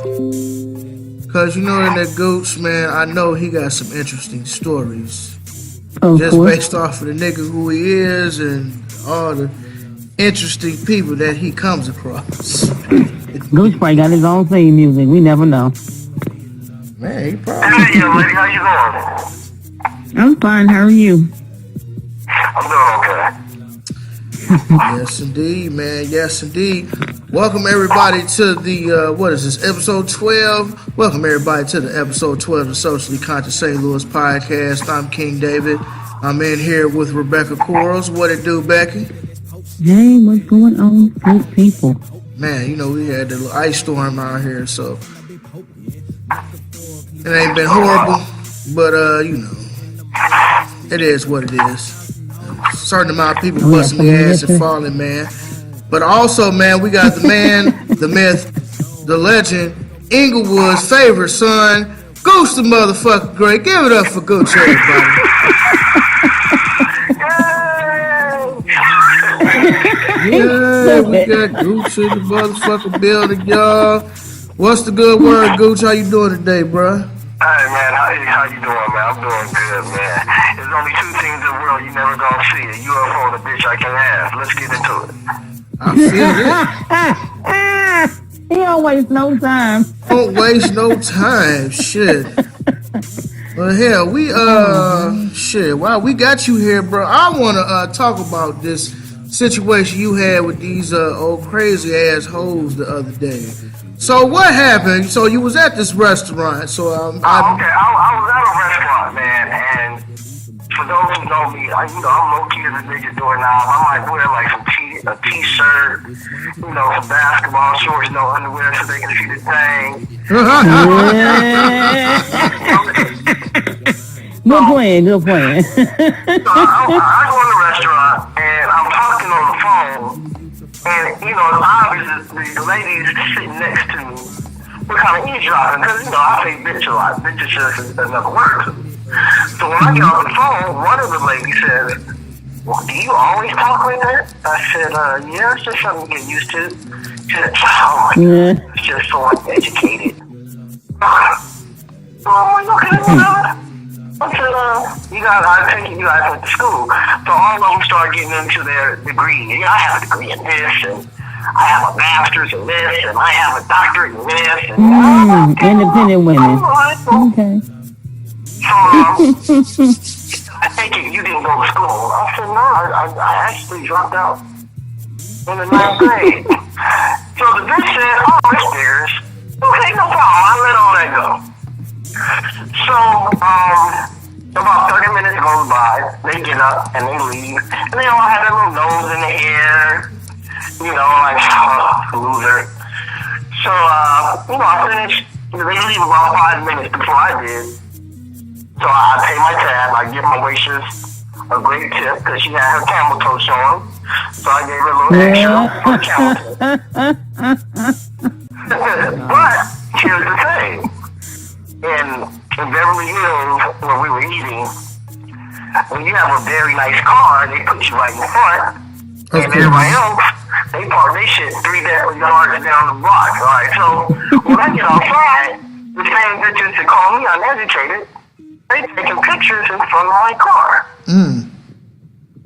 Cause you know that Gooch, man, I know he got some interesting stories. Of just course. based off of the nigga who he is and all the interesting people that he comes across. Gooch probably got his own theme music. We never know. Man, he probably. Hey, young lady, how you doing? I'm fine. How are you? I'm doing okay. Yes, indeed, man. Yes, indeed. Welcome everybody to the what is this, episode 12? Welcome everybody to the episode 12 of the Socially Conscious St. Louis podcast. I'm King David. I'm in here with Rebecca Quarles. What it do, Becky? Hey, what's going on, good people? Man, you know we had the little ice storm out here, so it ain't been horrible, but you know, it is what it is. A certain amount of people busting their ass and falling, man. But also, man, we got the man, the myth, the legend, Inglewood's favorite son, Gooch the motherfucking Great. Give it up for Gooch, everybody. Yeah, we got Gooch in the motherfucking building, y'all. What's the good word, Gooch? How you doing today, bruh? Hey, man, how you doing, man? I'm doing good, man. There's only two things in the world you never gonna see: a UFO and a bitch I can have. Let's get into it. I feel it. He don't waste no time. Don't waste no time. Shit. Well, hell, shit, while we got you here, bro, I want to talk about this situation you had with these old crazy ass hoes the other day. So what happened? So you was at this restaurant. So I was at a restaurant, man, and for those who know me, I'm low key as a nigga doing now. I might wear like a t-shirt, some basketball shorts, no underwear, so they can see the thing. Good plan. So I go in the restaurant and I'm talking on the phone, and it's obvious that the ladies sitting next to me were kind of eavesdropping because I say bitch a lot. Bitch is just another word to me. So when I get off the phone, one of the ladies says, "Well, do you always talk like that?" I said, "Yeah, it's just something to get used to." She said, "Oh, it's just so uneducated." So I'm like, "Okay, whatever." I said, I take it you guys went to school. So all of them start getting into their degree. I have a degree in this, and I have a master's in this, and I have a doctorate in this. And independent women. Okay. So, I take it you didn't go to school. I said, no, I actually dropped out in the 9th grade. So the bitch said, "Oh, it's theirs." Okay, no problem. I let all that go. So, about 30 minutes goes by, they get up and they leave, and they all have their little nose in the air, like, loser. So, I finished, they leave about 5 minutes before I did. So I pay my tab, I give my waitress a great tip, because she had her camel toe showing, so I gave her a little extra for the camel toe. But, here's the thing. In Beverly Hills, where we were eating, when you have a very nice car, they put you right in front, and everybody else, they park their shit 3 yards down the block. All right, so when I get outside, the same bitches that call me uneducated, they taking pictures in front of my car.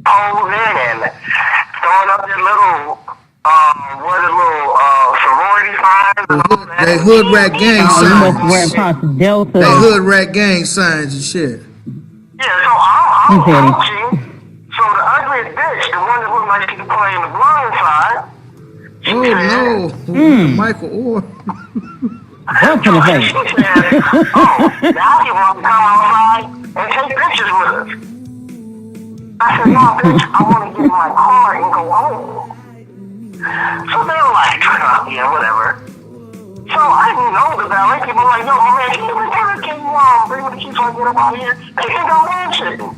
Posing and throwing up their little sorority signs and all that. They hood rat gang signs. Delta. They hood rat gang signs and shit. Yeah, so I'm approaching. So the ugliest bitch, the one that looked like she could play in the blind side. Oh no, Michael Orr. What can I say? She said, "Oh, now you want to come outside and take pictures with us?" I said, "No, bitch, I want to get in my car and go home." So they were like, "Yeah, whatever." So I didn't know the valet people were like, "Yo, man, can you bring me the key so I get up out of here?" They think I'm bullshitting.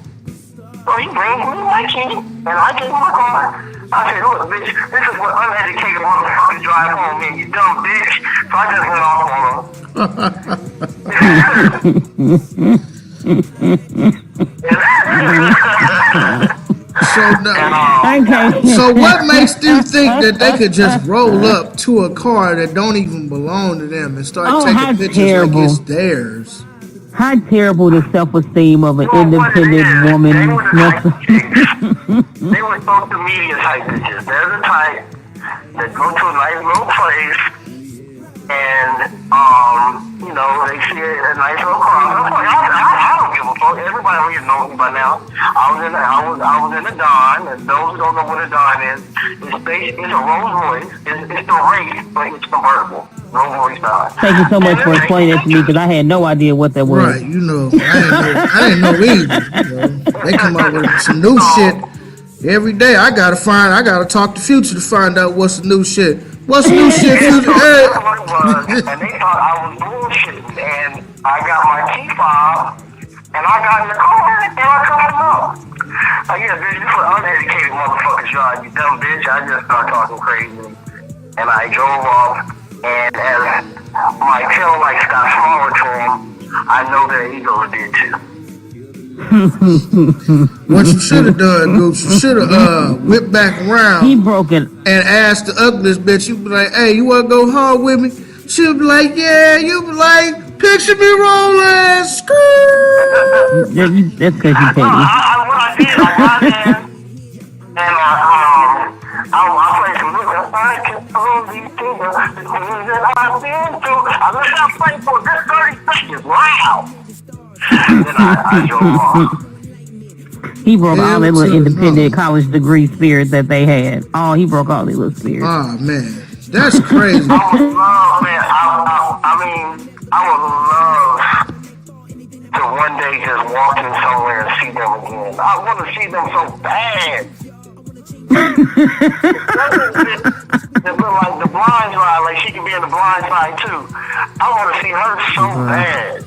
So he brings me my key, and I get in my car. I said, "Look, bitch, this is what uneducated motherfuckers drive home, man, you dumb bitch." So I just went off on him. So Okay. So what makes them think that they could just roll up to a car that don't even belong to them and start taking pictures like it's theirs? How terrible the self-esteem of an independent woman. They were social media type bitches. They're the type that go to a nice little place and, they see a nice little car. I don't give a fuck. Everybody here knows me by now. I was in the Don, and those who don't know what a Don is, it's a Rolls Royce. It's the race, but it's convertible. Rolls Royce Don. Thank you so much for explaining that to me, because I had no idea what that was. Right, I didn't know either. They come up with some new shit every day. I gotta talk to Future to find out what's the new shit. What's the new shit, Future? And they thought I was bullshitting, and I got my key fob, and I got in the car, and I cut them up. Yeah, bitch, you for uneducated motherfuckers, y'all, you dumb bitch. I just started talking crazy, and I drove off, and as my tail lights got smaller to them, I know their egos did too. What you should have done, Gooch, you should have whipped back around. He broke it. And asked the ugliest bitch, you be like, hey, you want to go home with me? She'll be like, yeah. You be like, picture me rolling, skirt. That's because you paid me. What I did, I got in, and I played some music. I can prove these things that I've been through. I let that play for a good 30 seconds. Wow. Then I drove off. He broke all their little independent college degree spirit that they had. Oh, he broke all their little spirit. Oh, man. That's crazy. I would love to one day just walk in somewhere and see them again. I want to see them so bad. It's like the blind side, like she can be in the blind side too. I want to see her so bad.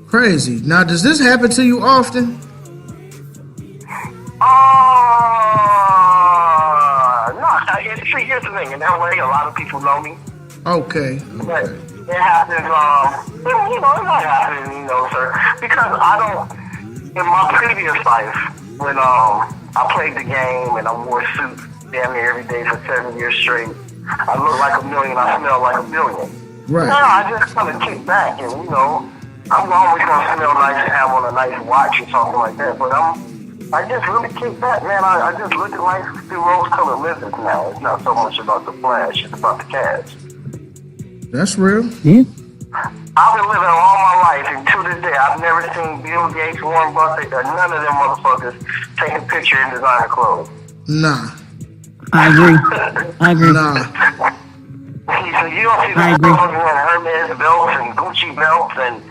Crazy. Now, does this happen to you often? No. See, here's the thing. In LA, a lot of people know me. Okay. But it happens, it might happen, sir. Because I don't, in my previous life, when I played the game and I wore suits damn near every day for 7 years straight, I looked like $1 million, I smelled like $1 billion. Right. Now I just kind of kick back and, I'm always going to smell nice and have on a nice watch or something like that, but I just really kick back, man. I just look at life through rose-colored lenses now. It's not so much about the flash, it's about the cash. That's real. Yeah. I've been living all my life, and to this day, I've never seen Bill Gates, Warren Buffett, or none of them motherfuckers take a picture in designer clothes. Nah. I agree. Nah. So you don't see the clothes and Hermes belts and Gucci belts and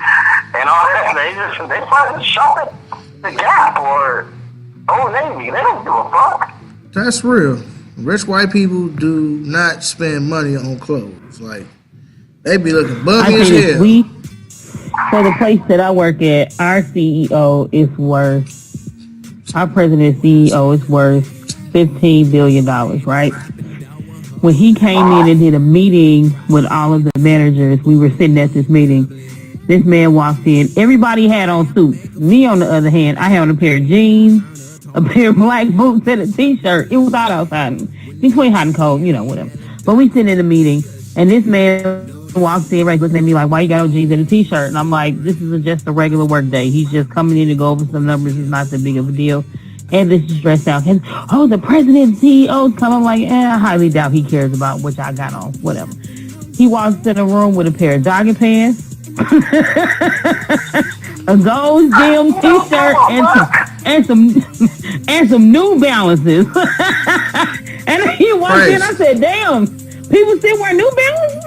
all that. They probably just shop at the Gap or Old Navy. They don't give a fuck. That's real. Rich white people do not spend money on clothes. Like, they be looking bummy as hell. So the place that I work at, our CEO is worth, our president CEO is worth $15 billion, right? When he came in and did a meeting with all of the managers, we were sitting at this meeting. This man walked in. Everybody had on suits. Me, on the other hand, I had on a pair of jeans, a pair of black boots, and a T-shirt. It was hot outside. Between hot and cold, whatever. But we sitting in a meeting, and this man walks in, right, looking at me like, why you got on jeans and a T-shirt? And I'm like, this is just a regular work day. He's just coming in to go over some numbers. It's not that big of a deal. And this is stressed out. And, the president and CEO's coming. I'm like, I highly doubt he cares about what y'all got on. Whatever. He walks in a room with a pair of jogging pants, a gold gym T-shirt, and some New Balances. And he walked in. I said, "Damn, people still wear New Balances."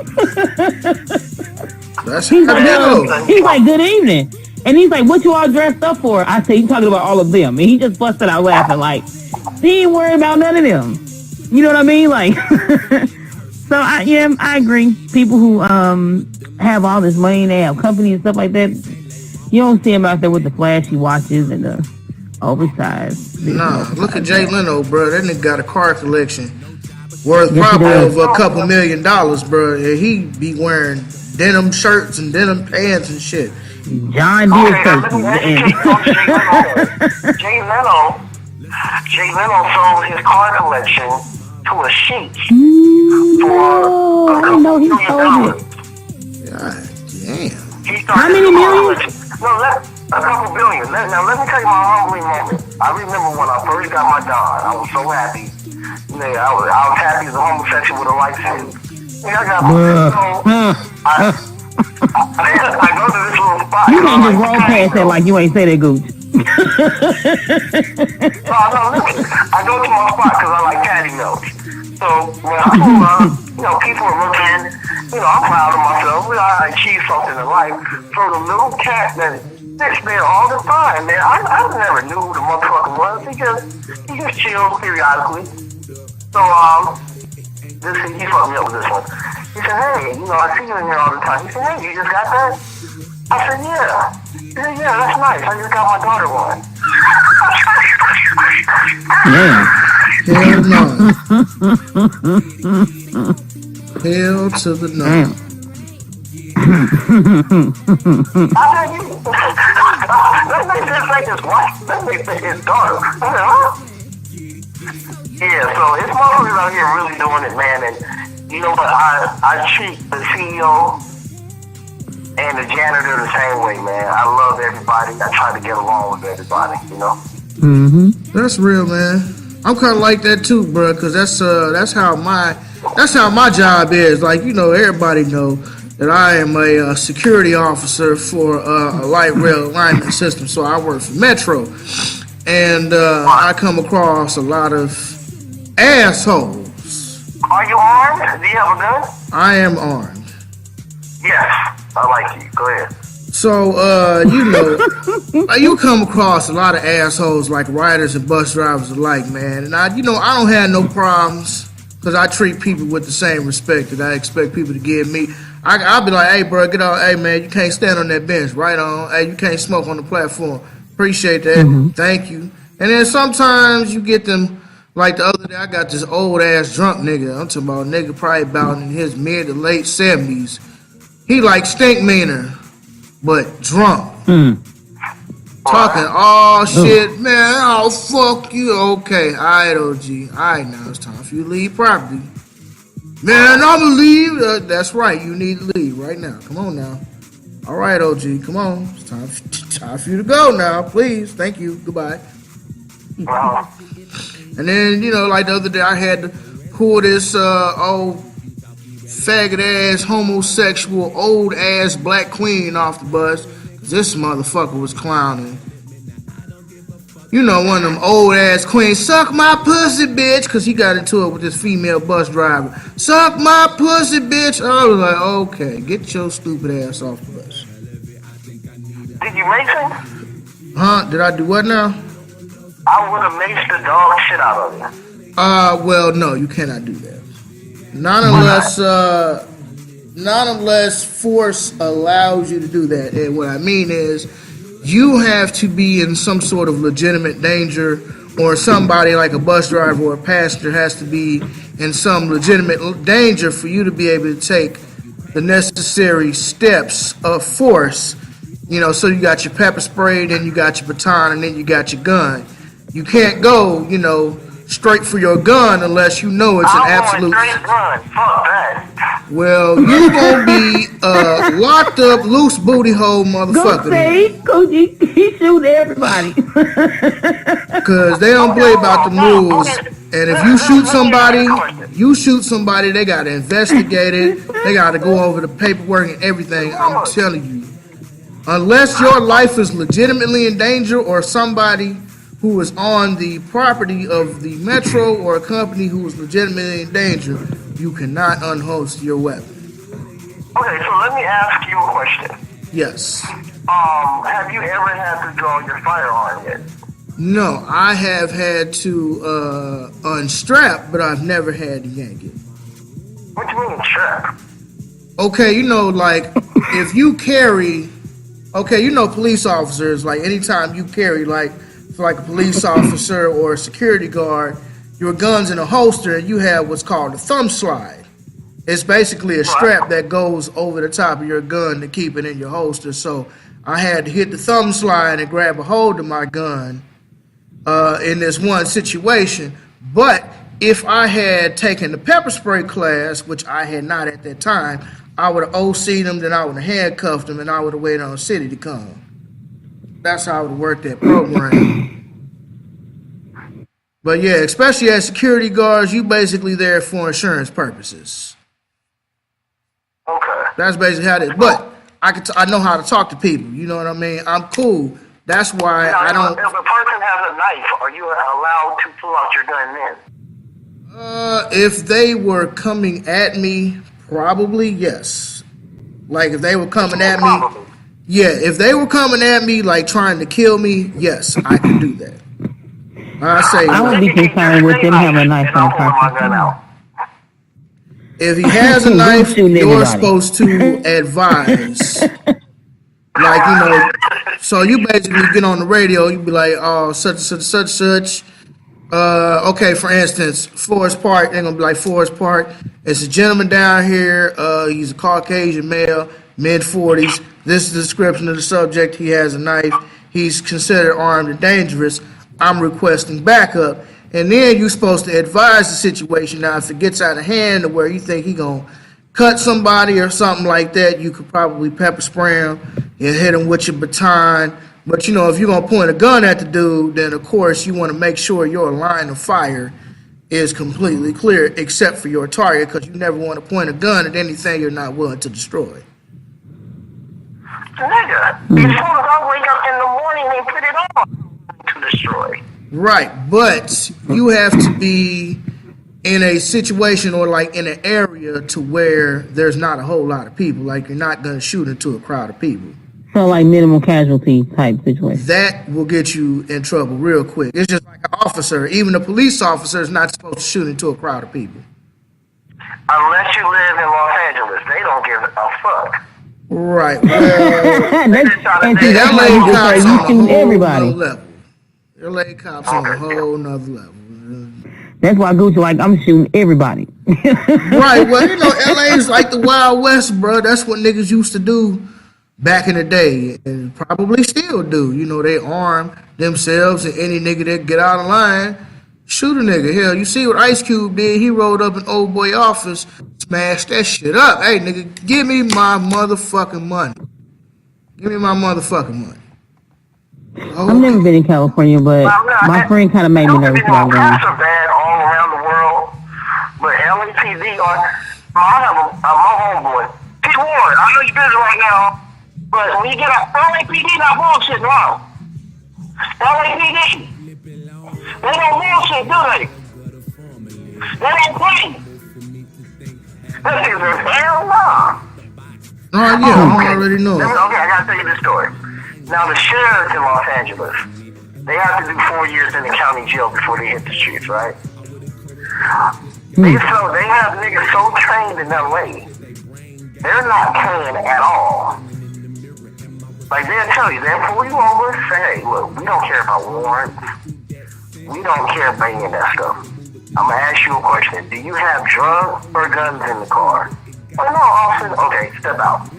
He's like, "Good evening." And he's like, "What you all dressed up for?" I said, "You talking about all of them?" And he just busted out laughing like, he ain't worried about none of them. You know what I mean? Like, so I agree. People who have all this money, they have companies and stuff like that. You don't see them out there with the flashy watches and the oversized. Nah, look at Jay Leno, bro. That nigga got a car collection worth probably over a couple $1 million, bro. And he be wearing denim shirts and denim pants and shit. John Deere shirts. Jay Leno Jay Leno sold his car collection to a sheik for I know he sold it. God damn. How many million? No, a couple billion. Now let me tell you my humbling moment. I remember when I first got my Don, I was so happy. I was happy as a homosexual with a light skin. I got my I go to this little spot. You can't just roll past that like you ain't say that, Gooch. No, listen. I go to my spot because I like patty melts. So when I pull up, people are looking. I'm proud of myself. I achieved something in life. So the little cat that sits there all the time, man, I never knew who the motherfucker was. He just chills periodically. So he fucked me up with this one. He said, hey, I see you in here all the time. He said, hey, you just got that? I said, yeah. He said, yeah, that's nice. I just got my daughter one. Hell no. Hell to the no. I said, that makes just like his wife. That makes his daughter. I said, huh? Yeah, so it's motherfuckers out here really doing it, man. And you know what? I treat the CEO and the janitor the same way, man. I love everybody. I try to get along with everybody, Mm-hmm. That's real, man. I'm kind of like that too, bro. Cause that's how my job is. Like, everybody know that I am a security officer for a light rail alignment system. So I work for Metro, and I come across a lot of assholes. Are you armed? Do you have a gun? I am armed. Yes, I like you. Go ahead. So, you come across a lot of assholes like riders and bus drivers alike, man. And I don't have no problems because I treat people with the same respect that I expect people to give me. I'll be like, hey, bro, get on. Hey, man, you can't stand on that bench. Right on. Hey, you can't smoke on the platform. Appreciate that. Mm-hmm. Thank you. And then sometimes you get them. Like the other day, I got this old ass drunk nigga. I'm talking about a nigga probably about in his mid to late 70s. He like stink meaner, but drunk. Talking all shit, man. Oh, fuck you. Okay, all right, OG. All right, now it's time for you to leave property. Man, I'm gonna leave. That's right. You need to leave right now. Come on now. All right, OG. Come on. It's time for you to go now. Please. Thank you. Goodbye. And then, like the other day, I had to pull this old faggot ass, homosexual, old ass black queen off the bus. This motherfucker was clowning. One of them old ass queens, suck my pussy, bitch, because he got into it with this female bus driver. Suck my pussy, bitch. I was like, okay, get your stupid ass off the bus. Did you make him? Huh? Did I do what now? I would have maced the dog shit out of you. Well, no, you cannot do that. Not unless force allows you to do that. And what I mean is, you have to be in some sort of legitimate danger, or somebody like a bus driver or a passenger has to be in some legitimate danger for you to be able to take the necessary steps of force. So you got your pepper spray, then you got your baton, and then you got your gun. You can't go, straight for your gun unless you know it's an absolute. Straight gun. Fuck that. Well, you gonna be locked up, loose booty hole motherfucker. Go say, Coach, he shoot everybody. Because they don't play about the rules. And if you shoot somebody, they gotta investigate it. They gotta go over the paperwork and everything. I'm telling you, unless your life is legitimately in danger, or somebody who is on the property of the Metro or a company who is legitimately in danger, you cannot unhost your weapon. Okay, so let me ask you a question. Yes. Have you ever had to draw your firearm yet? No, I have had to unstrap, but I've never had to yank it. What do you mean strap? Okay, like if you carry, police officers, like anytime you carry, like for like a police officer or a security guard, your gun's in a holster and you have what's called a thumb slide. It's basically a strap that goes over the top of your gun to keep it in your holster. So I had to hit the thumb slide and grab a hold of my gun in this one situation. But if I had taken the pepper spray class, which I had not at that time, I would have OC'd them, then I would have handcuffed them, and I would have waited on the city to come. That's how I would work that program. But yeah, especially as security guards, you basically there for insurance purposes. Okay. That's basically how it is. But I know how to talk to people. You know what I mean? I'm cool. That's why I don't. If a person has a knife, are you allowed to pull out your gun then? If they were coming at me, probably yes. Like if they were coming at me, yeah. If they were coming at me like trying to kill me, yes, I can do that. I would be concerned with them having a knife on the person. If he has a knife, you're supposed to advise. Like, you know, so you basically get on the radio, you be like, oh, such and such. Okay, for instance, Forest Park, they're going to be like, Forest Park, it's a gentleman down here, he's a Caucasian male, mid-40s. This is the description of the subject. He has a knife. He's considered armed and dangerous. I'm requesting backup. And then you're supposed to advise the situation. Now, if it gets out of hand to where you think he's going to cut somebody or something like that, you could probably pepper spray him and hit him with your baton. But, you know, if you're going to point a gun at the dude, then, of course, you want to make sure your line of fire is completely clear except for your target, because you never want to point a gun at anything you're not willing to destroy. Nigga, as soon as I wake up in the morning, they put it on to destroy. Right, but you have to be in a situation or like in an area to where there's not a whole lot of people. Like you're not going to shoot into a crowd of people. So like minimal casualty type situation. That will get you in trouble real quick. It's just like an officer. Even a police officer is not supposed to shoot into a crowd of people. Unless you live in Los Angeles, they don't give a fuck. Right. Well, LA cops on a whole everybody. Level. LA cops on a whole nother level. That's why Gucci like, I'm shooting everybody. Right. Well, you know, LA is like the Wild West, bro. That's what niggas used to do back in the day, and probably still do. You know, they arm themselves, and any nigga that get out of line, shoot a nigga. Hell, you see what Ice Cube did? He rolled up in old boy office, smashed that shit up. Hey, nigga, give me my motherfucking money. Give me my motherfucking money. Oh. I've never been in California, but my friend kind of made me nervous about going. Cops are bad all around the world, but LAPD I have my homeboy, P. Ward. I know you're busy right now, but when you get out, LAPD not bullshit, no. LAPD, they don't bullshit, do they? They don't play. This is a hell no. Oh yeah, I already know. Okay, I gotta tell you this story. Now, the sheriffs in Los Angeles, they have to do 4 years in the county jail before they hit the streets, right? They have niggas so trained in LA, they're not paying at all. Like, they'll tell you, they'll pull you over and say, hey, look, we don't care about warrants. We don't care about any of that stuff. I'm going to ask you a question. Do you have drugs or guns in the car? Oh, no, officer. Okay, step out.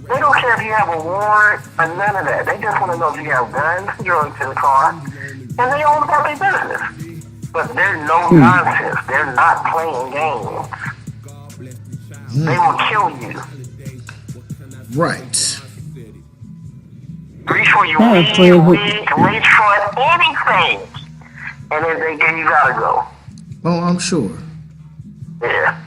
They don't care if you have a warrant or none of that. They just want to know if you have guns, drugs in the car, and they all about their business. But they're no nonsense. They're not playing games. They will kill you. Right. Reach for your weed, reach for anything, and then you gotta go. Oh, I'm sure. Yeah.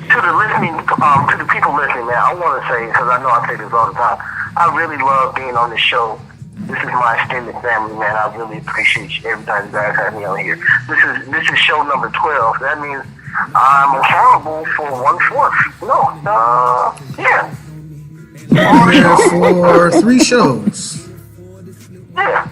To the people listening, man, I want to say, because I know I say this all the time, I really love being on this show. This is my extended family, man. I really appreciate you every time you guys have me on here. This is show number 12. That means I'm accountable for 1/4. No, yeah. For 3 shows. Yeah.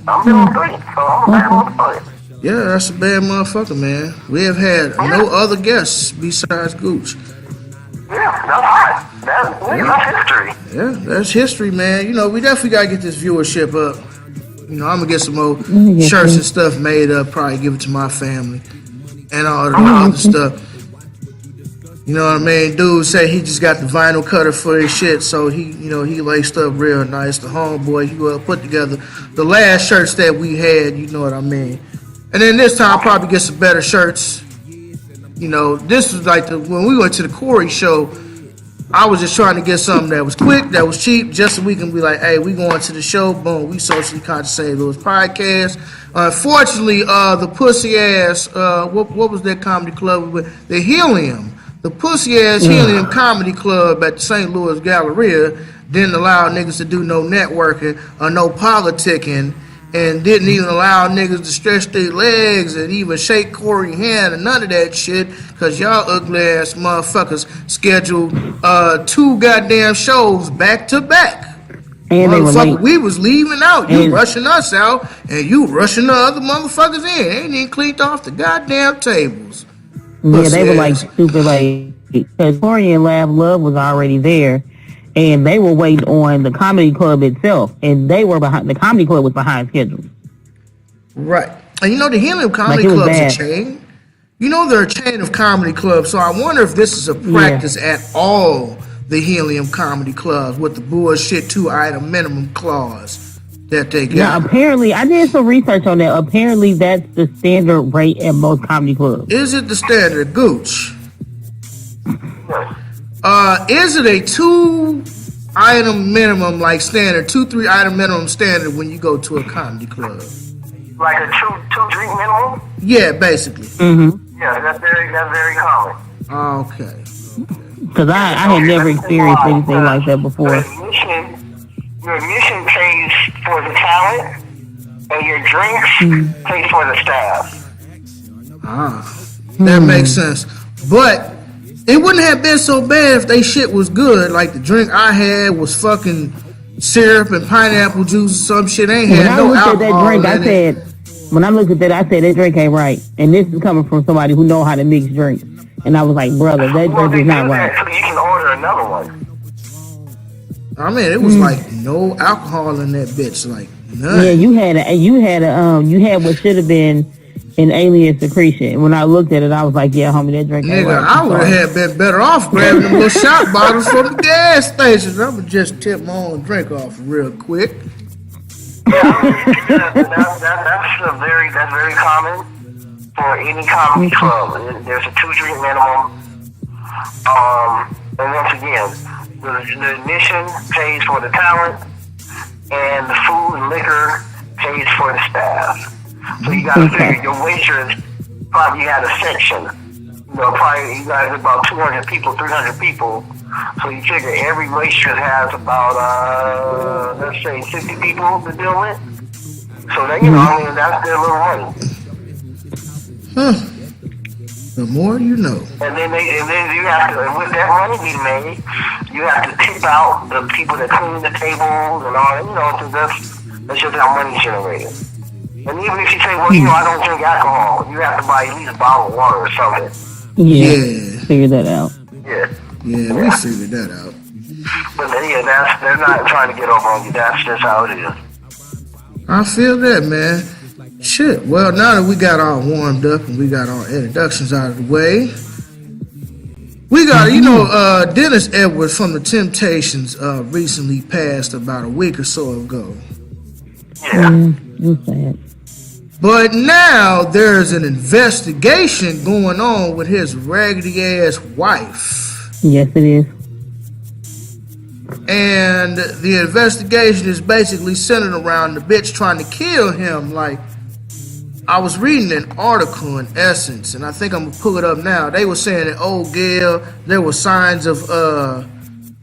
I'm doing 3, so I'm a bad motherfucker. Yeah, that's a bad motherfucker, man. We have had no other guests besides Gooch. Yeah, that's hot. That's history. Yeah, that's history, man. You know, we definitely got to get this viewership up. You know, I'm going to get some more shirts and stuff made up, probably give it to my family and all the other stuff. You know what I mean? Dude said he just got the vinyl cutter for his shit, so he laced up real nice. The homeboy, he put together the last shirts that we had, you know what I mean? And then this time I'll probably get some better shirts. You know, this was like when we went to the Corey show, I was just trying to get something that was quick, that was cheap, just so we can be like, hey, we going to the show, boom, we socially conscious St. Louis podcast. Unfortunately, the pussy ass, what was that comedy club with? The Helium. The pussy ass Helium Comedy Club at the St. Louis Galleria didn't allow niggas to do no networking or no politicking, and didn't even allow niggas to stretch their legs and even shake Corey's hand and none of that shit, because y'all ugly ass motherfuckers scheduled 2 goddamn shows back to back. And they were late. We was leaving out. You rushing us out, and you rushing the other motherfuckers in. They ain't even cleaned off the goddamn tables. Yeah, they were like super late because Corey and Love was already there, and they were waiting on the comedy club itself, and they were behind. The comedy club was behind schedule. Right, and you know the Helium Comedy Club's a chain. You know they're a chain of comedy clubs, so I wonder if this is a practice at all the Helium Comedy Clubs with the bullshit 2-item minimum clause that they got. Yeah, apparently, I did some research on that. Apparently, that's the standard rate at most comedy clubs. Is it the standard, Gooch? Is it a 2-item minimum, like standard, 2-3-item minimum standard when you go to a comedy club? Like a two drink minimum? Yeah, basically. Mm-hmm. Yeah, that's very common. Okay. Because I had never experienced anything like that before. Your admission pays for the talent, and your drinks pay for the staff. That makes sense. But it wouldn't have been so bad if they shit was good. Like the drink I had was fucking syrup and pineapple juice or some shit. Ain't had no alcohol in it. When I looked at that, I said, that drink ain't right. And this is coming from somebody who know how to mix drinks. And I was like, brother, that drink is not right. So you can order another one. I mean, it was like no alcohol in that bitch, like none. Yeah, you had what should have been an alien secretion. When I looked at it, I was like, yeah, homie, that drink ain't right. I would have been better off grabbing them little shot bottles from the gas station. I would just tip my own drink off real quick. That's very common for any comedy club. There's a 2-drink minimum. And once again, the admission pays for the talent, and the food and liquor pays for the staff. So you got to figure your waitress probably had a section. You know, probably you guys about 200 people, 300 people. So you figure every waitress has about, let's say, 50 people to deal with. So that, you know, I mean, that's their little money. The more you know. And then you have to, with that money being made, you have to tip out the people that clean the tables and all that, you know, because that's just how money's generated. And even if you say, well, you know, I don't drink alcohol, you have to buy at least a bottle of water or something. Yeah. Figure that out. Yeah. Yeah, we figured that out. But yeah, they're not trying to get over on you. That's just how it is. I feel that, man. Shit. Well, now that we got all warmed up and we got our introductions out of the way, we got, you know, Dennis Edwards from the Temptations recently passed about a week or so ago. Yeah. But now there's an investigation going on with his raggedy ass wife. Yes, it is. And the investigation is basically centered around the bitch trying to kill him. Like, I was reading an article in Essence, and I think I'm gonna pull it up now. They were saying that old Gail, there were signs of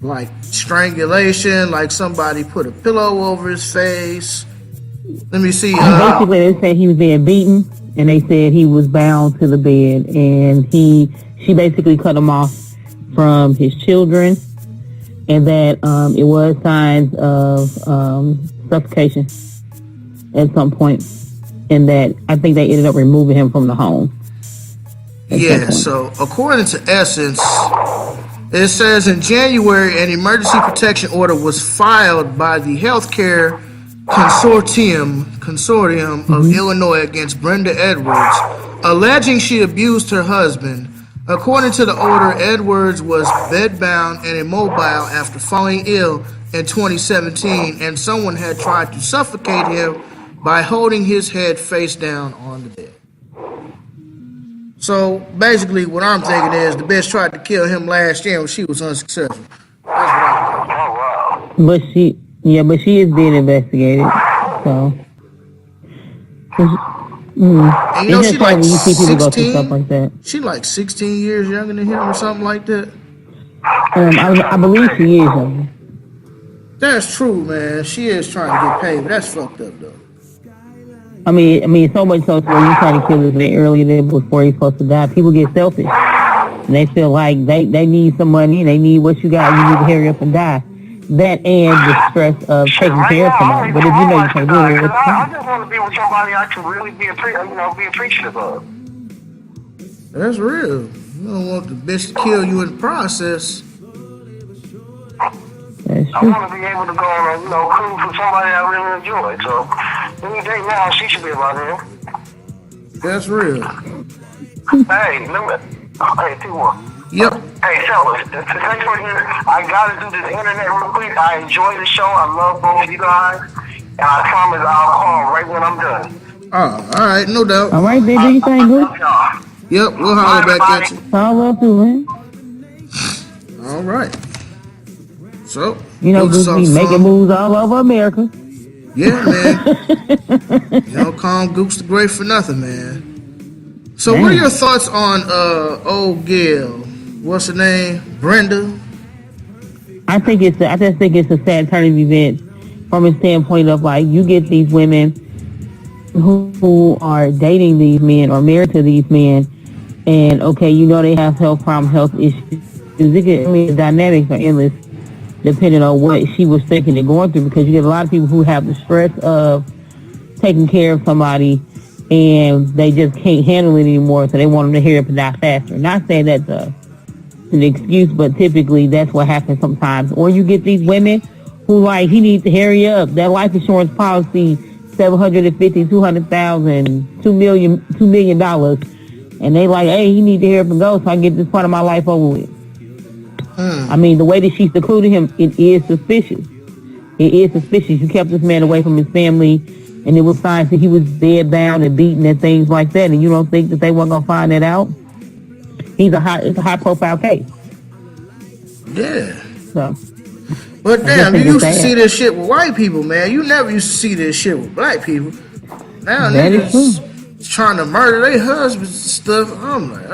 like strangulation, like somebody put a pillow over his face. Let me see. Basically, they said he was being beaten, and they said he was bound to the bed, and she basically cut him off from his children, and that it was signs of suffocation at some point, and that I think they ended up removing him from the home. Yeah, so according to Essence, it says in January an emergency protection order was filed by the Healthcare Consortium of Illinois against Brenda Edwards, alleging she abused her husband, According to the order, Edwards was bedbound and immobile after falling ill in 2017, and someone had tried to suffocate him by holding his head face down on the bed. So basically, what I'm thinking is the bitch tried to kill him last year and she was unsuccessful. That's what I'm thinking. Oh, wow. But she is being investigated. So. And you know, she like you see people go through 16. stuff like that. She like 16 years younger than him or something like that. I believe she is younger. That's true, man. She is trying to get paid, but that's fucked up though. I mean, so much so where you try to kill this man earlier than before he's supposed to die. People get selfish. And they feel like they need some money, they need what you got, you need to hurry up and die. That and the stress of taking care of somebody. But if you know you can't do it, I just want to be with somebody I can really be appreciative of. That's real. You don't want the bitch to kill you in the process. That's I true. want to be able to go on a, cruise with somebody I really enjoy. So, any day now, she should be about here. That's real. Hey, hey, T1. Yep. Hey, fellas, thanks for here. I gotta do this internet real quick. I enjoy the show. I love both of you guys. And I promise I'll call right when I'm done. Oh, all right, no doubt. All right, baby, you think good? Yep, we'll holler back at you. All love too, man. All right. So, You know, do Gooch something be making fun. moves all over America. Yeah, man. You don't call him Gooch the Great for nothing, man. So, what are your thoughts on old Gail? What's her name? Brenda? I just think it's a sad turning event from a standpoint of like you get these women who are dating these men or married to these men, and okay, you know they have health problems, health issues. The dynamics are endless depending on what she was thinking and going through, because you get a lot of people who have the stress of taking care of somebody and they just can't handle it anymore, so they want them to hurry up and die faster. Not saying that's an excuse, but typically that's what happens sometimes. Or you get these women who like, he needs to hurry up. That life insurance policy, $750,000, $200,000, $2 million, and they like, hey, he need to hurry up and go so I can get this part of my life over with. I mean, the way that she secluded him, it is suspicious. It is suspicious. You kept this man away from his family, and it was signs that he was dead bound and beaten and things like that, and you don't think that they weren't going to find that out? It's a high profile case. Yeah. So, But damn, you used to see this shit with white people, man. You never used to see this shit with black people. Now that is niggas trying to murder their husbands and stuff. I'm like,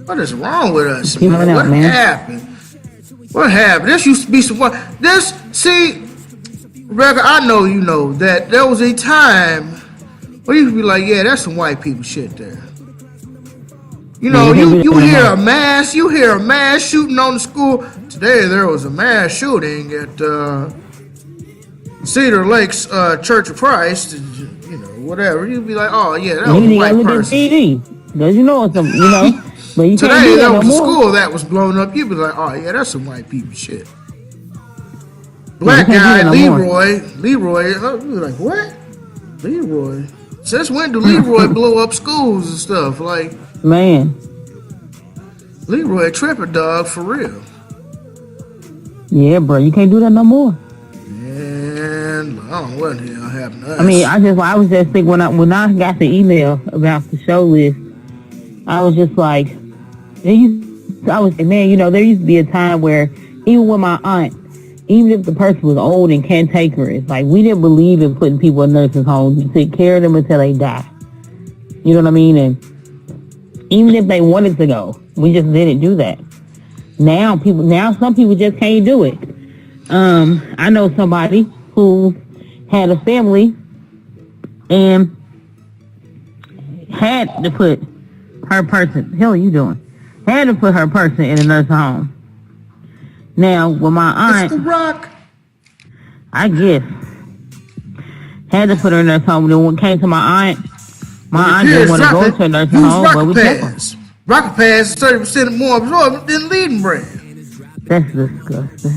what is wrong with us, man? What happened? What happened? This used to be some. See, Rebecca, I know you know that there was a time where you could be like, yeah, that's some white people shit there. You know, you hear a mass shooting on the school. Today there was a mass shooting at Cedar Lakes Church of Christ. You know, whatever. You'd be like, oh yeah, that was a white person. Because you know it's some, you know. But you Today can't do that there was no a more. school that was blown up. You'd be like, oh yeah, that's some white people shit. Black guy, Leroy, you'd be like, what? Leroy? Since when do Leroy blow up schools and stuff? Like, man, Leroy tripping, dog, for real. yeah, bro, you can't do that no more. And I don't know what the hell happened to us. I mean, I was just thinking when I got the email about the show list, I was just like, man, you know, there used to be a time where even with my aunt, even if the person was old and cantankerous, like we didn't believe in putting people in nursing homes. We take care of them until they die. You know what I mean? And even if they wanted to go, we just didn't do that. Now some people just can't do it. I know somebody who had a family and had to put her person, hell are you doing? Had to put her person in a nursing home. Now, with my aunt, it's the Rock. I guess, had to put her in a nursing home. Then when it came to my aunt didn't want to go to a nursing home, but we kept her. Rocket Pass is 30% more absorbent than Leading Brand. That's disgusting.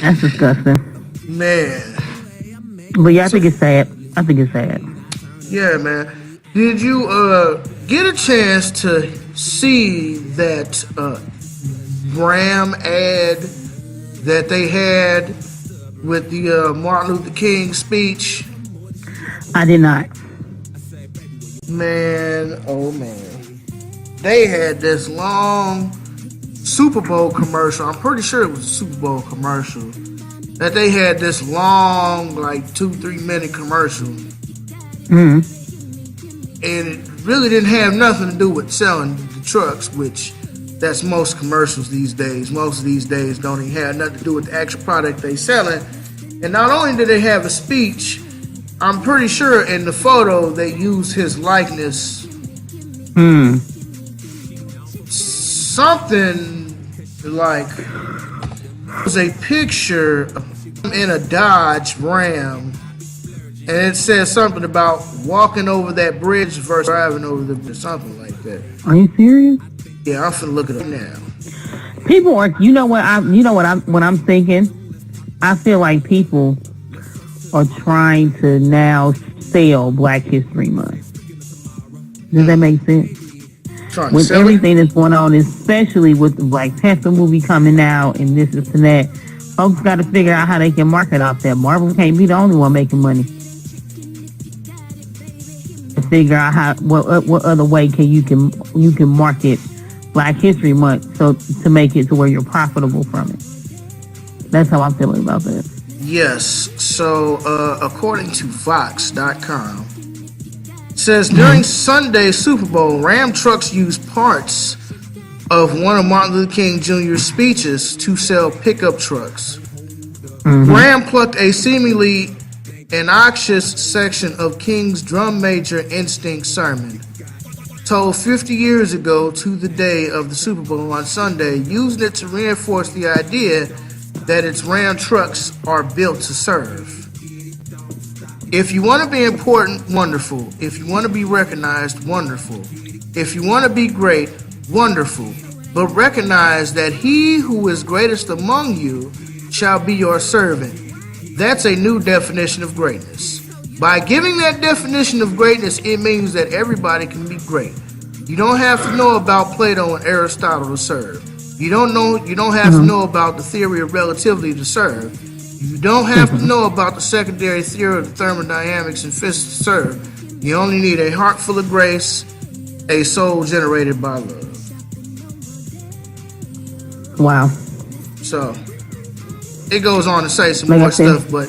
That's disgusting. Man. But yeah, I think it's sad. Yeah, man. Did you get a chance to see that Graham ad that they had with the Martin Luther King speech? I did not. Man, oh man. They had this long Super Bowl commercial. I'm pretty sure it was a Super Bowl commercial. That they had this long, like 2-3 minute commercial. Mm-hmm. And it really didn't have nothing to do with selling the trucks, which that's most commercials these days. Most of these days don't even have nothing to do with the actual product they selling. And not only did they have a speech, I'm pretty sure in the photo they used his likeness. Something like it was a picture of him in a Dodge Ram, and it says something about walking over that bridge versus driving over the bridge, something like that. Are you serious? Yeah, I'm finna look it up now. People are, what I'm thinking. I feel like people are trying to now sell Black History Month. Does that make sense? With everything that's going on, especially with the Black Panther movie coming out and this and that, folks got to figure out how they can market off that. Marvel can't be the only one making money. Figure out what other way you can market Black History Month to make it to where you're profitable from it. That's how I'm feeling about that. Yes. So according to Vox.com, it says during Sunday's Super Bowl, Ram trucks used parts of one of Martin Luther King Jr.'s speeches to sell pickup trucks. Ram plucked a seemingly innocuous section of King's drum major instinct sermon, told 50 years ago to the day of the Super Bowl on Sunday, using it to reinforce the idea that its Ram trucks are built to serve. If you want to be important, wonderful. If you want to be recognized, wonderful. If you want to be great, wonderful. But recognize that he who is greatest among you shall be your servant. That's a new definition of greatness. By giving that definition of greatness, it means that everybody can be great. You don't have to know about Plato and Aristotle to serve. You don't have to know about the theory of relativity to serve. You don't have to know about the secondary theory of thermodynamics and physics to serve. You only need a heart full of grace, a soul generated by love. Wow. So, it goes on to say some more stuff, but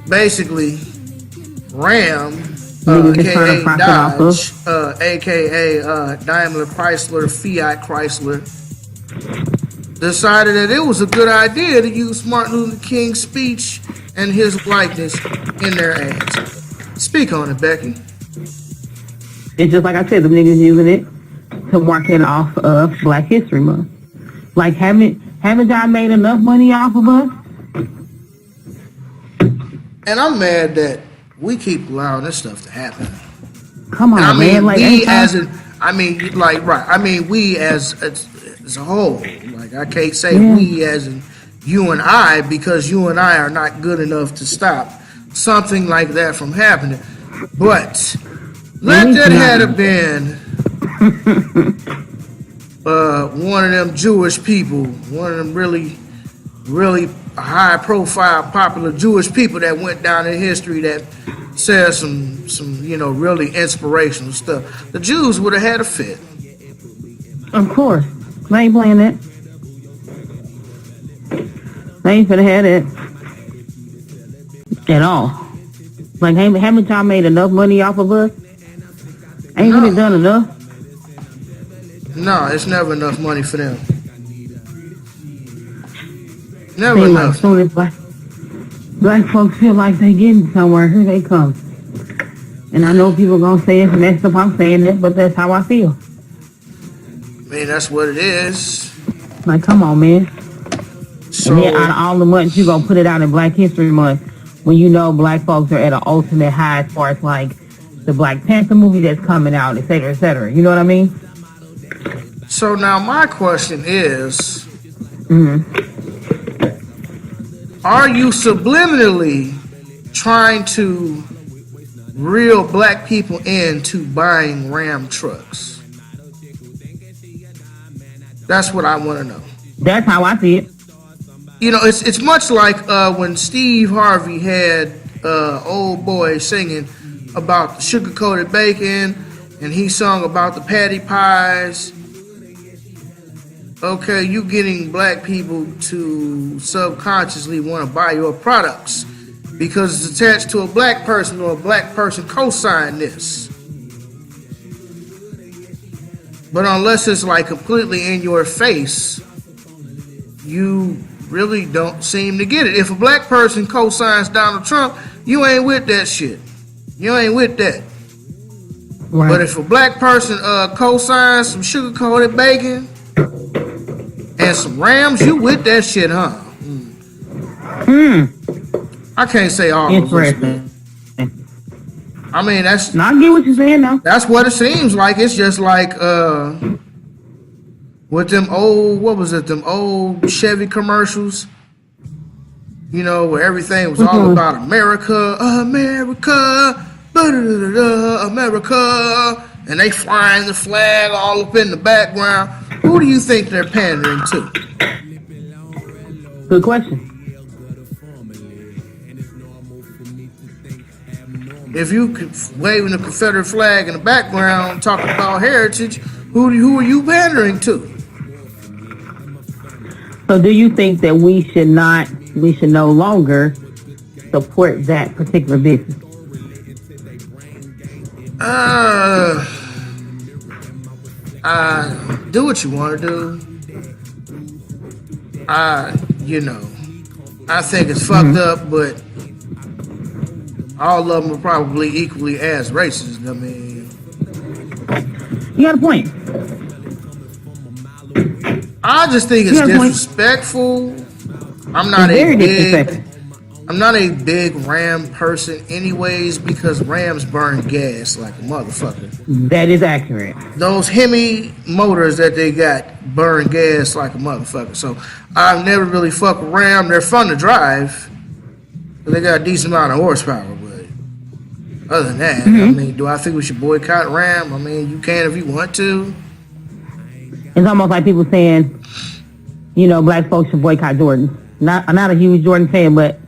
basically, Ram, aka Dodge, aka Daimler Chrysler, Fiat Chrysler, decided that it was a good idea to use Martin Luther King's speech and his likeness in their ads. Speak on it, Becky. It's just like I said, the niggas using it to market off of Black History Month. Like, haven't y'all made enough money off of us? And I'm mad that we keep allowing this stuff to happen. Come on, man. Like, we as a whole. Like, I can't say we as in you and I, because you and I are not good enough to stop something like that from happening. But let that have been one of them Jewish people, one of them really, really high-profile, popular Jewish people that went down in history that said some really inspirational stuff. The Jews would have had a fit. Of course. They ain't playing that. They ain't finna have it at all. Like, haven't y'all made enough money off of us? Ain't really done enough? No, it's never enough money for them. Never enough. As soon as black folks feel like they getting somewhere, here they come. And I know people gonna say it's messed up, I'm saying it, but that's how I feel. I mean, that's what it is. Like, come on, man. So, and then out of all the months, you gonna put it out in Black History Month when you know black folks are at an ultimate high as far as like the Black Panther movie that's coming out, et cetera, et cetera. You know what I mean? So now my question is, are you subliminally trying to real black people into buying Ram trucks? That's what I want to know. That's how I see it. You know, it's much like when Steve Harvey had Old Boy singing about the sugar-coated bacon, and he sung about the patty pies. Okay, you getting black people to subconsciously want to buy your products because it's attached to a black person, or a black person co-signed this. But unless it's like completely in your face, you really don't seem to get it. If a black person co-signs Donald Trump, you ain't with that shit. You ain't with that. Right. But if a black person co-signs some sugar-coated bacon and some Rams, you with that shit, huh? I can't say all of Interesting. I mean, that's... No, I get what you're saying now. That's what it seems like. It's just like with them old, what was it? Them old Chevy commercials. You know, where everything was all about America, America, America, and they flying the flag all up in the background. Who do you think they're pandering to? Good question. If you waving the Confederate flag in the background, talking about heritage, who are you pandering to? So do you think that we should no longer support that particular business? Do what you want to do. You know, I think it's fucked up, but all of them are probably equally as racist. I mean, You got a point. I just think it's disrespectful. I'm not a big Ram person anyways, because Rams burn gas like a motherfucker. That is accurate. Those Hemi motors that they got burn gas like a motherfucker. So I've never really fucked with Ram. They're fun to drive, but they got a decent amount of horsepower. But other than that, I mean, do I think we should boycott Ram? I mean, you can if you want to. It's almost like people saying, you know, black folks should boycott Jordan. I'm not a huge Jordan fan, but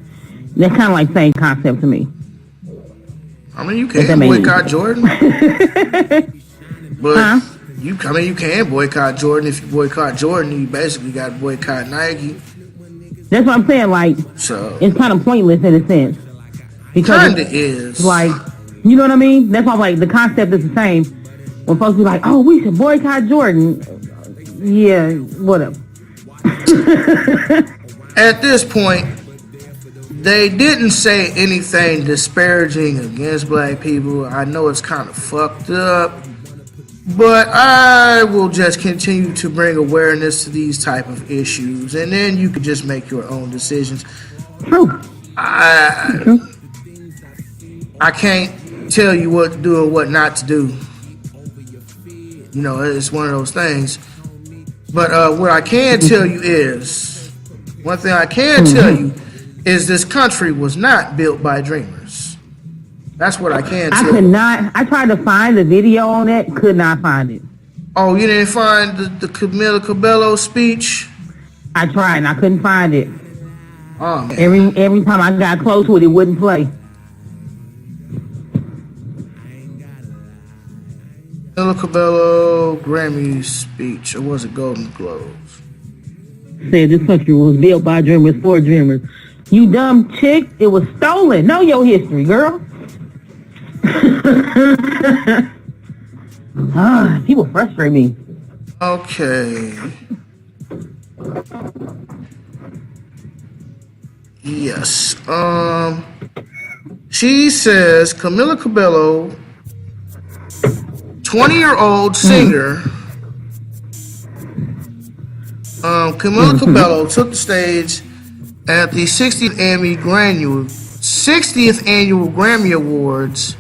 that's kind of like the same concept to me. I mean, you can boycott Jordan. But you can boycott Jordan. If you boycott Jordan, you basically got to boycott Nike. That's what I'm saying. Like, so it's kind of pointless in a sense. Because kind of is. Like, you know what I mean? That's why, like, the concept is the same. When folks be like, oh, we should boycott Jordan. Yeah, whatever. At this point, they didn't say anything disparaging against black people. I know it's kind of fucked up, but I will just continue to bring awareness to these type of issues, and then you can just make your own decisions. True. I can't tell you what to do and what not to do. You know, it's one of those things. But what I can tell you is, one thing I can tell you is this country was not built by dreamers. That's what I can tell you. I tried to find the video on that, could not find it. Oh, you didn't find the Camila Cabello speech? I tried and I couldn't find it. Oh, man. Every time I got close to it, it wouldn't play. Camila Cabello Grammy speech, or was it Golden Globes? Said this country was built by dreamers for dreamers. You dumb chick, it was stolen. Know your history, girl. People frustrate me. Okay. Yes. She says Camila Cabello, 20-year-old singer. Camila Cabello took the stage at the 60th annual Grammy Awards.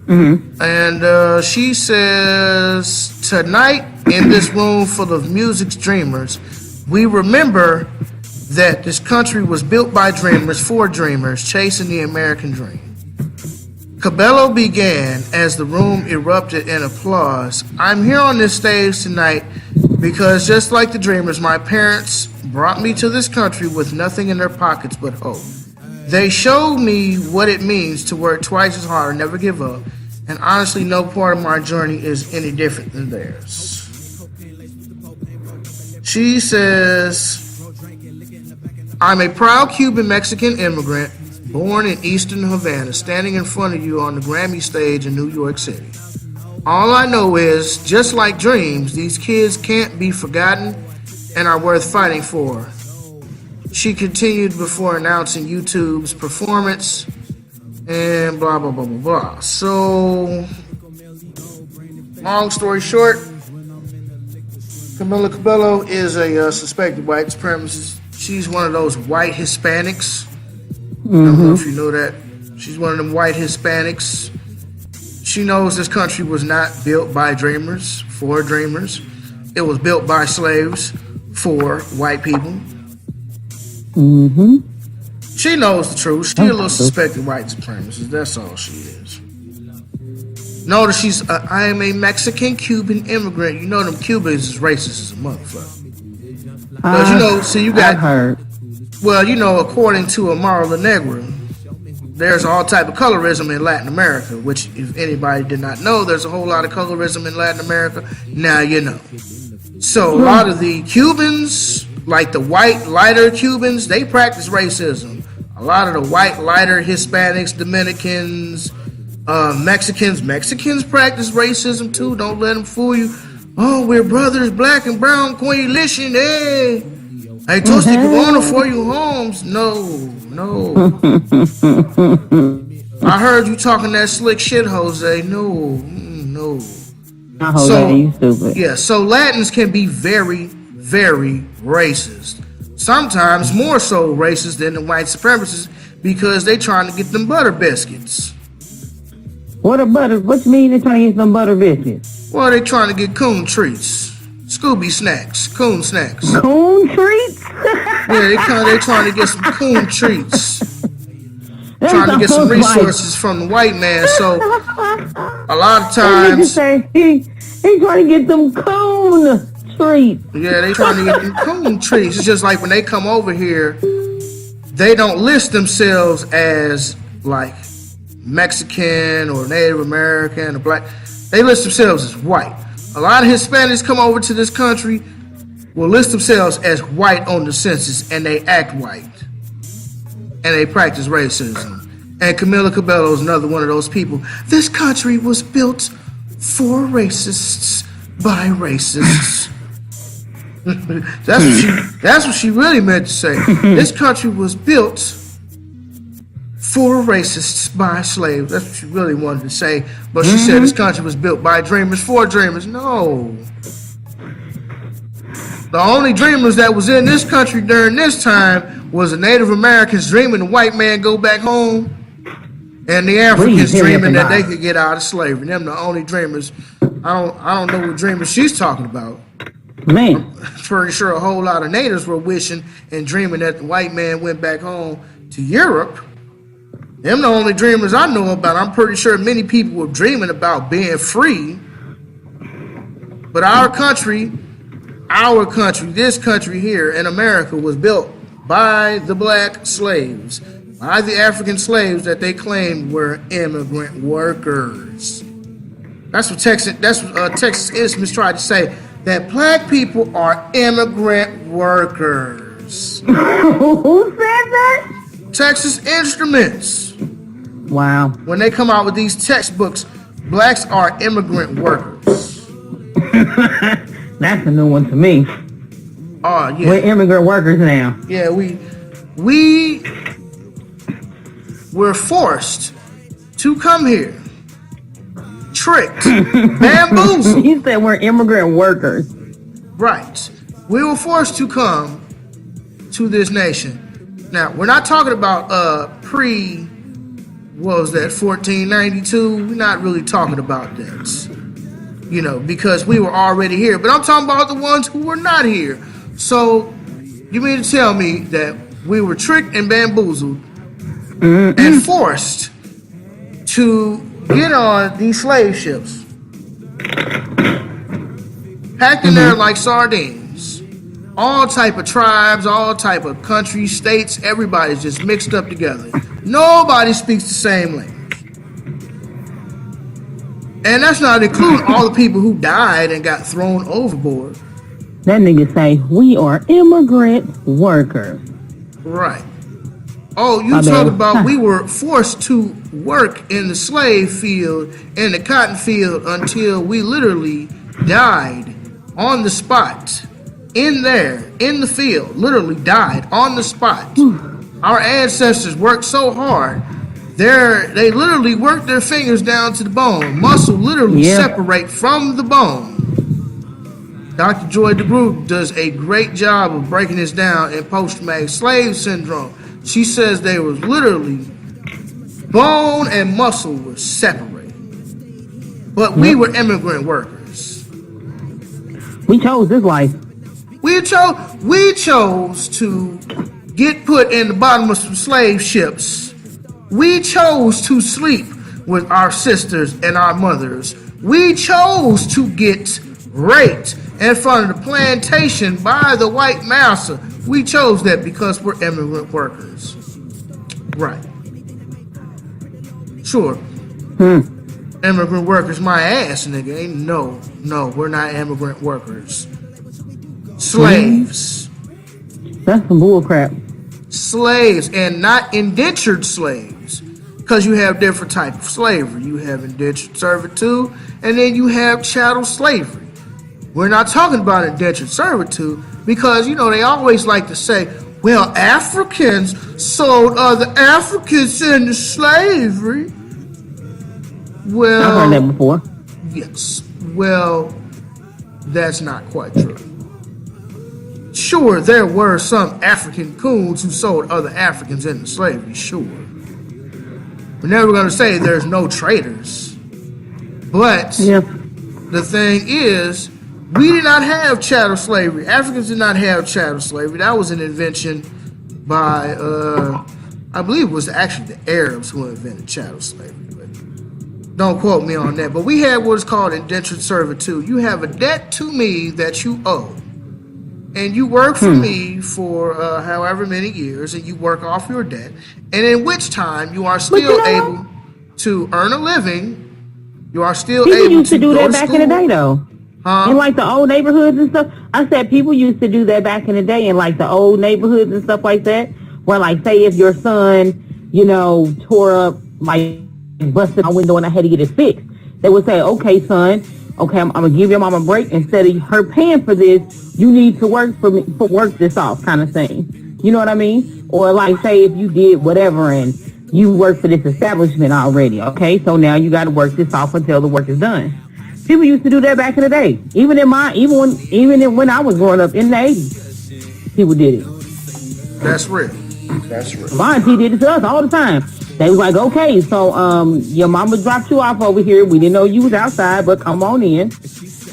And she says, tonight in this room full of music dreamers, we remember that this country was built by dreamers for dreamers chasing the American dream. Cabello began as the room erupted in applause. I'm here on this stage tonight because just like the Dreamers, my parents brought me to this country with nothing in their pockets but hope. They showed me what it means to work twice as hard and never give up. And honestly, no part of my journey is any different than theirs. She says, I'm a proud Cuban Mexican immigrant born in Eastern Havana, standing in front of you on the Grammy stage in New York City. All I know is, just like dreams, these kids can't be forgotten and are worth fighting for. She continued before announcing YouTube's performance and blah, blah, blah, blah, blah. So, long story short, Camila Cabello is a suspected white supremacist. She's one of those white Hispanics. I don't know if you know that. She's one of them white Hispanics. She knows this country was not built by dreamers, for dreamers. It was built by slaves, for white people. She knows the truth. She's a little suspected white supremacist. That's all she is. Notice she's, I am a Mexican-Cuban immigrant. You know them Cubans is racist as a motherfucker. Because, you know, see, you got... I've heard. Well, you know, according to Amaro La Negra, there's all type of colorism in Latin America, which, if anybody did not know, there's a whole lot of colorism in Latin America. Now you know. So a lot of the Cubans, like the white, lighter Cubans, they practice racism. A lot of the white, lighter Hispanics, Dominicans, Mexicans practice racism too. Don't let them fool you. Oh, we're brothers, black and brown coalition, hey. Hey, Toasty Corona for you, Holmes. No. I heard you talking that slick shit, Jose. No. Jose, you stupid. Yeah, so Latins can be very, very racist. Sometimes more so racist than the white supremacists because they trying to get them butter biscuits. What you mean they trying to get some butter biscuits? Well, they trying to get coon treats. Scooby snacks, coon snacks. Coon treats? Yeah, they trying to get some coon treats. Trying to get some resources from the white man. So a lot of times he trying to get them coon treats. Yeah, they trying to get them coon treats. It's just like when they come over here, they don't list themselves as like Mexican or Native American or black. They list themselves as white. A lot of Hispanics come over to this country, will list themselves as white on the census, and they act white. And they practice racism. And Camila Cabello is another one of those people. This country was built for racists by racists. That's what she really meant to say. This country was built for racists by slaves. That's what she really wanted to say. But she said this country was built by dreamers for dreamers. No. The only dreamers that was in this country during this time was the Native Americans dreaming the white man go back home, and the Africans dreaming that they could get out of slavery. Them the only dreamers. I don't know what dreamers she's talking about. Man. I'm pretty sure a whole lot of natives were wishing and dreaming that the white man went back home to Europe. Them the only dreamers I know about. I'm pretty sure many people were dreaming about being free. But our country, this country here in America was built by the black slaves, by the African slaves that they claimed were immigrant workers. That's what Texas Instruments tried to say, that black people are immigrant workers. Who said that? Texas Instruments. Wow. When they come out with these textbooks, blacks are immigrant workers. That's a new one to me. Oh, yeah. We're immigrant workers now. Yeah, we were forced to come here. Tricked. Bamboozled. He said we're immigrant workers. Right. We were forced to come to this nation. Now, we're not talking about what was that, 1492? We're not really talking about that. You know, because we were already here. But I'm talking about the ones who were not here. So, you mean to tell me that we were tricked and bamboozled and forced to get on these slave ships, packed in there like sardines. All type of tribes, all type of countries, states, everybody's just mixed up together. Nobody speaks the same language. And that's not including all the people who died and got thrown overboard. That nigga say, we are immigrant workers. Right. Oh, you talk about we were forced to work in the slave field, in the cotton field, until we literally died on the spot. In the field, literally died on the spot. Our ancestors worked so hard, they literally worked their fingers down to the bone. Muscle literally separate from the bone. Dr. Joy DeGroot does a great job of breaking this down in post-traumatic slave syndrome. She says they was literally bone and muscle were separated. But we were immigrant workers. We chose this life. We chose to get put in the bottom of some slave ships. We chose to sleep with our sisters and our mothers. We chose to get raped in front of the plantation by the white master. We chose that because we're immigrant workers. Right. Sure. Immigrant workers, my ass, nigga. Ain't no, we're not immigrant workers. Slaves. That's some bull crap. Slaves, and not indentured slaves, because you have different types of slavery. You have indentured servitude, and then you have chattel slavery. We're not talking about indentured servitude because, they always like to say, well, Africans sold other Africans into slavery. Well, I've heard that before. Yes. Well, that's not quite true. Sure, there were some African coons who sold other Africans into slavery, sure. We're never going to say there's no traitors. But the thing is, we did not have chattel slavery. Africans did not have chattel slavery. That was an invention by, I believe it was actually the Arabs who invented chattel slavery. But don't quote me on that. But we had what is called indentured servitude. You have a debt to me that you owe. And you work for me for however many years, and you work off your debt, and in which time you are still able to earn a living. You are still people able used to do that to back in the day, though. In like the old neighborhoods and stuff. I said people used to do that back in the day in like the old neighborhoods and stuff like that. Where like, say if your son, tore up, like busted my window and I had to get it fixed, they would say, okay, son. Okay, I'm gonna give your mom a break. Instead of her paying for this, you need to work for me, work this off, kind of thing. You know what I mean? Or like, say if you did whatever and you work for this establishment already. Okay, so now you got to work this off until the work is done. People used to do that back in the day. Even when I was growing up in the 80s, people did it. That's real. That's real. My auntie did it to us all the time. They was like, okay, so your mama dropped you off over here. We didn't know you was outside, but come on in.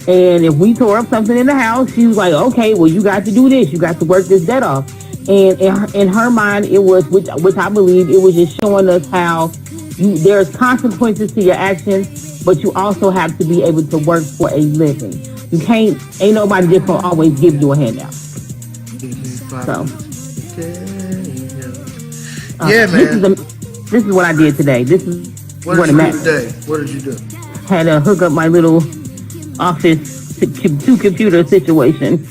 And if we tore up something in the house, she was like, okay, well, you got to do this. You got to work this debt off. And in her mind, it was, which I believe, it was just showing us how there's consequences to your actions, but you also have to be able to work for a living. You can't, ain't nobody just gonna always give you a handout. So. Yeah, man. This is what I did today. This is what did you do today? What did you do? Had to hook up my little office two-computer situation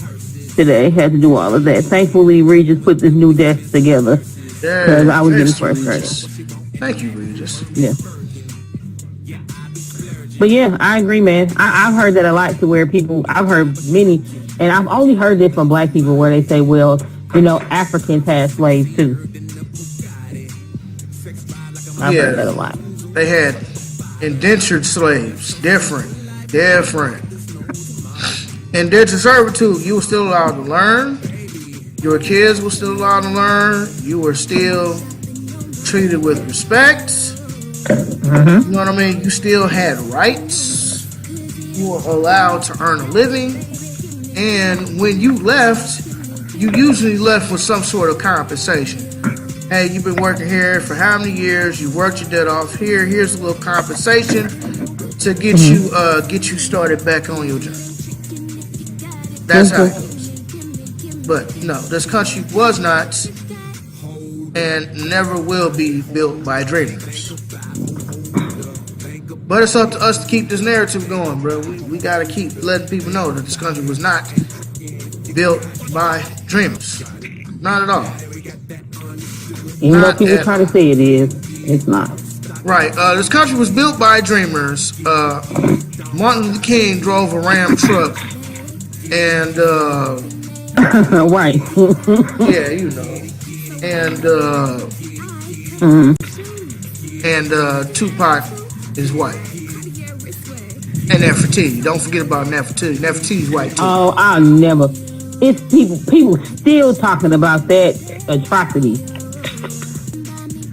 today. Had to do all of that. Thankfully, Regis put this new desk together because I was getting frustrated. Thank you, Regis. Yeah. But yeah, I agree, man. I've heard that a lot to where people, I've heard many, and I've only heard this from black people where they say, well, Africans had slaves too. I've heard that a lot. They had indentured slaves. Different. Indentured servitude, you were still allowed to learn. Your kids were still allowed to learn. You were still treated with respect. You know what I mean? You still had rights. You were allowed to earn a living. And when you left, you usually left with some sort of compensation. hey, you've been working here for how many years? You worked your debt off. Here's a little compensation to get you started back on your journey. That's how it goes. But no, this country was not and never will be built by dreamers. But it's up to us to keep this narrative going, bro. We gotta keep letting people know that this country was not built by dreamers. Not at all. Even though people try to say it is, it's not. Right. This country was built by dreamers. Martin Luther King drove a Ram truck, and right. yeah, you know, and Tupac is white. And Nefertiti. Don't forget about Nefertiti. Nefertiti's white too. Oh, I'll never. It's people still talking about that atrocity.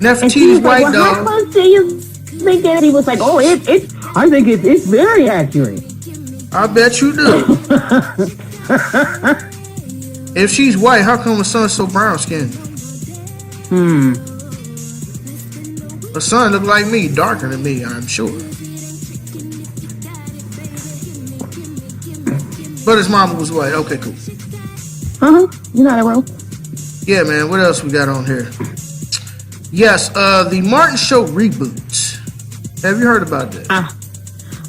Nefertiti's white, like, dog. How much do you think that? He was like, oh, I think it's very accurate. I bet you do. If she's white, how come her son's so brown skinned? Her son looked like me, darker than me, I'm sure. But his mama was white. Okay, cool. You know that, bro. Yeah, man. What else we got on here? Yes, the Martin Show reboot. Have you heard about that?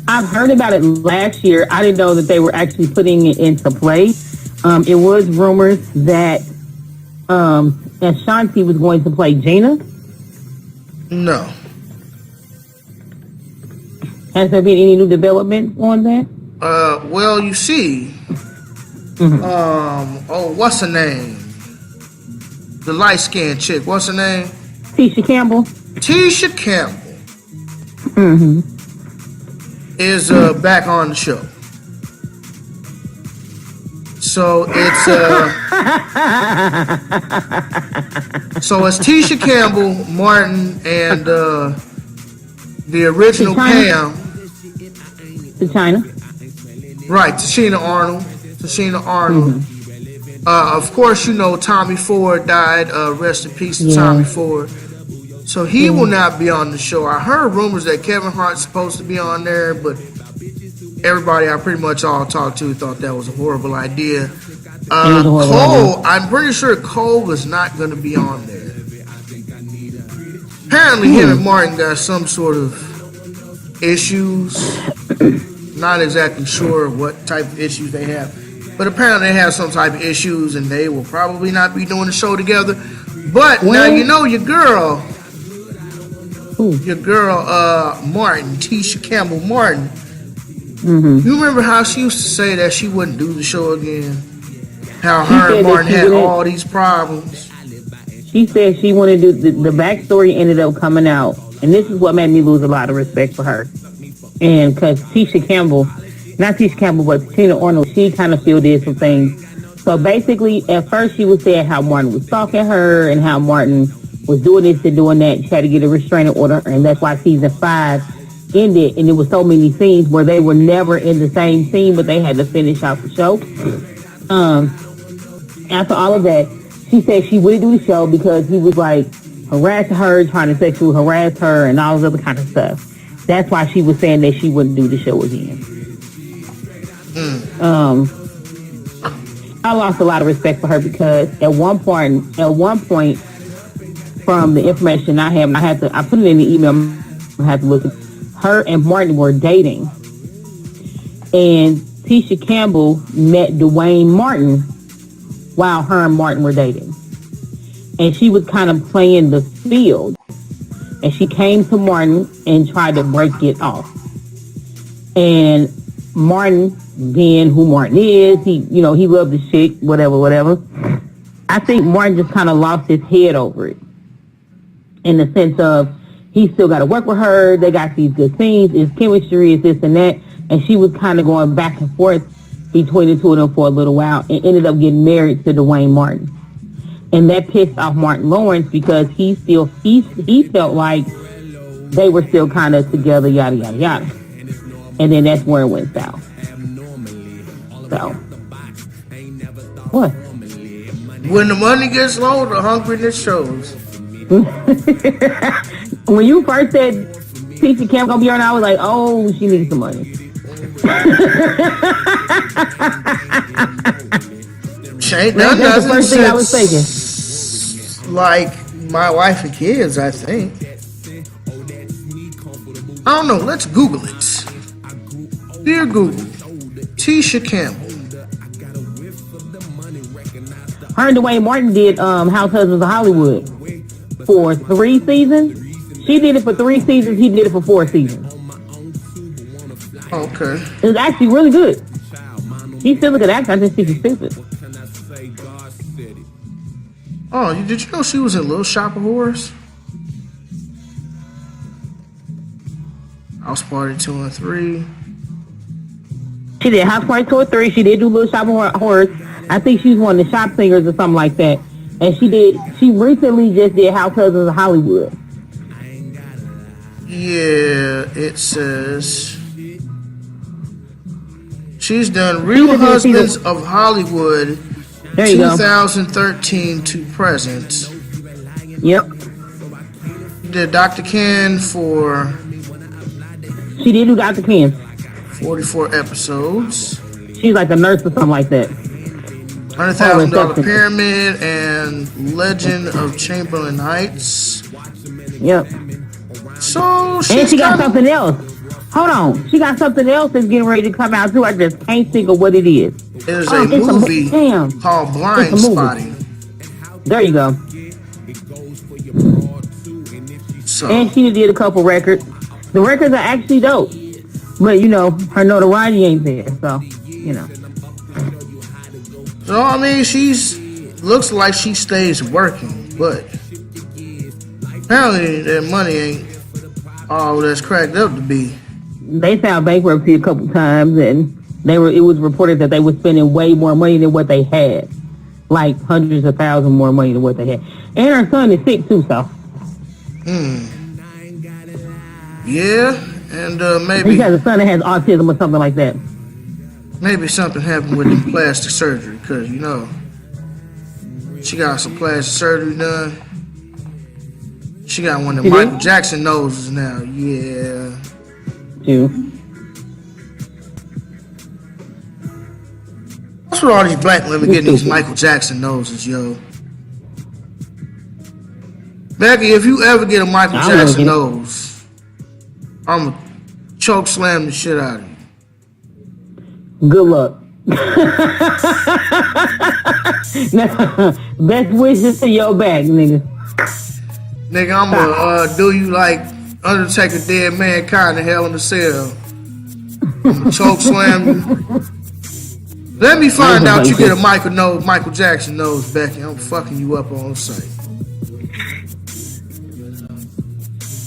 I've heard about it last year. I didn't know that they were actually putting it into play. It was rumors that Ashanti was going to play Gina. No. Has there been any new development on that? Well, you see, what's her name? The light-skinned chick. What's her name? Tisha Campbell. Tisha Campbell is back on the show. So it's Tisha Campbell, Martin, and the original Pam. To China. Right, Tashina Arnold. Of course, you know Tommy Ford died. Rest in peace to Tommy Ford. So he will not be on the show. I heard rumors that Kevin Hart's supposed to be on there, but everybody I pretty much all talked to thought that was a horrible idea. Cole, I'm pretty sure Cole was not going to be on there. Apparently him and Martin got some sort of issues. Not exactly sure what type of issues they have, but apparently they have some type of issues and they will probably not be doing the show together. But now you know your girl Martin, Tisha Campbell Martin. You remember how she used to say that she wouldn't do the show again? How her and Martin had all these problems. She said she wanted to do the backstory ended up coming out, and this is what made me lose a lot of respect for her. And because Tisha Campbell, not Tisha Campbell, but Tina Arnold, she kind of still did some things. So basically, at first she was saying how Martin was stalking her and how Martin was doing this and doing that. She had to get a restraining order, and that's why season 5 ended. And there was so many scenes where they were never in the same scene, but they had to finish out the show. After all of that, she said she wouldn't do the show because he was like harassing her, trying to sexually harass her, and all this other kind of stuff. That's why she was saying that she wouldn't do the show again. I lost a lot of respect for her because at one point, from the information I have, I put it in the email. I have to look. Her and Martin were dating, and Tisha Campbell met Dwayne Martin while her and Martin were dating, and she was kind of playing the field. And she came to Martin and tried to break it off. And Martin, being who Martin is, he loved the chick, whatever. I think Martin just kind of lost his head over it. In the sense of, he still got to work with her. They got these good scenes. It's chemistry, it's this and that. And she was kind of going back and forth between the two of them for a little while and ended up getting married to Dwayne Martin. And that pissed off Martin Lawrence because he felt like they were still kind of together, yada, yada, yada. And then that's where it went south. So, what? When the money gets low, the hungriness shows. When you first said Tisha Camp gonna be on, I was like, oh, she needs some money. She ain't done That's the nothing first thing I was since, like, My Wife and Kids, I think. I don't know. Let's Google it. Dear Google, Tisha Campbell. Her and Dwayne Martin did House Husbands of Hollywood for 3 seasons. She did it for 3 seasons. He did it for 4 seasons. Okay. It was actually really good. He's still a good actor. I just think he's stupid. Oh, did you know she was in Little Shop of Horrors? House Party 2 and 3. She did House Party 2 and 3. She did do Little Shop of Horrors. I think she's one of the shop singers or something like that. And she recently just did House Husbands of Hollywood. Yeah, it says she's done Real Husbands of Hollywood 2013 to present. Yep. Did Dr. Ken for... She did do Dr. Ken. 44 episodes. She's like a nurse or something like that. $100,000 Pyramid and Legend of Chamberlain Heights. Yep. So and she got something else. Hold on. She got something else that's getting ready to come out too. I just can't think of what it is. There's a movie called Blind Spotting. There you go. So. And she did a couple records. The records are actually dope. But, you know, her notoriety ain't there. So, you know. So, I mean, looks like she stays working. But apparently that money ain't all that's cracked up to be. They filed bankruptcy a couple times, and it was reported that they were spending way more money than what they had, like hundreds of thousands more money than what they had. And her son is sick too, so. Yeah, and maybe he has a son that has autism or something like that. Maybe something happened with the plastic surgery, because you know she got some plastic surgery done. She got one of the Michael Jackson noses now. Yeah. Too. What's with all these black women getting these Michael Jackson noses, yo? Becky, if you ever get a Michael Jackson nose, I'm gonna choke slam the shit out of you. Good luck. Best wishes to your back, nigga. Nigga, I'm gonna do you like Undertaker dead mankind in Hell in a Cell. I'm gonna choke slam you. Let me find out you get a Michael Jackson nose, Becky. I'm fucking you up on site.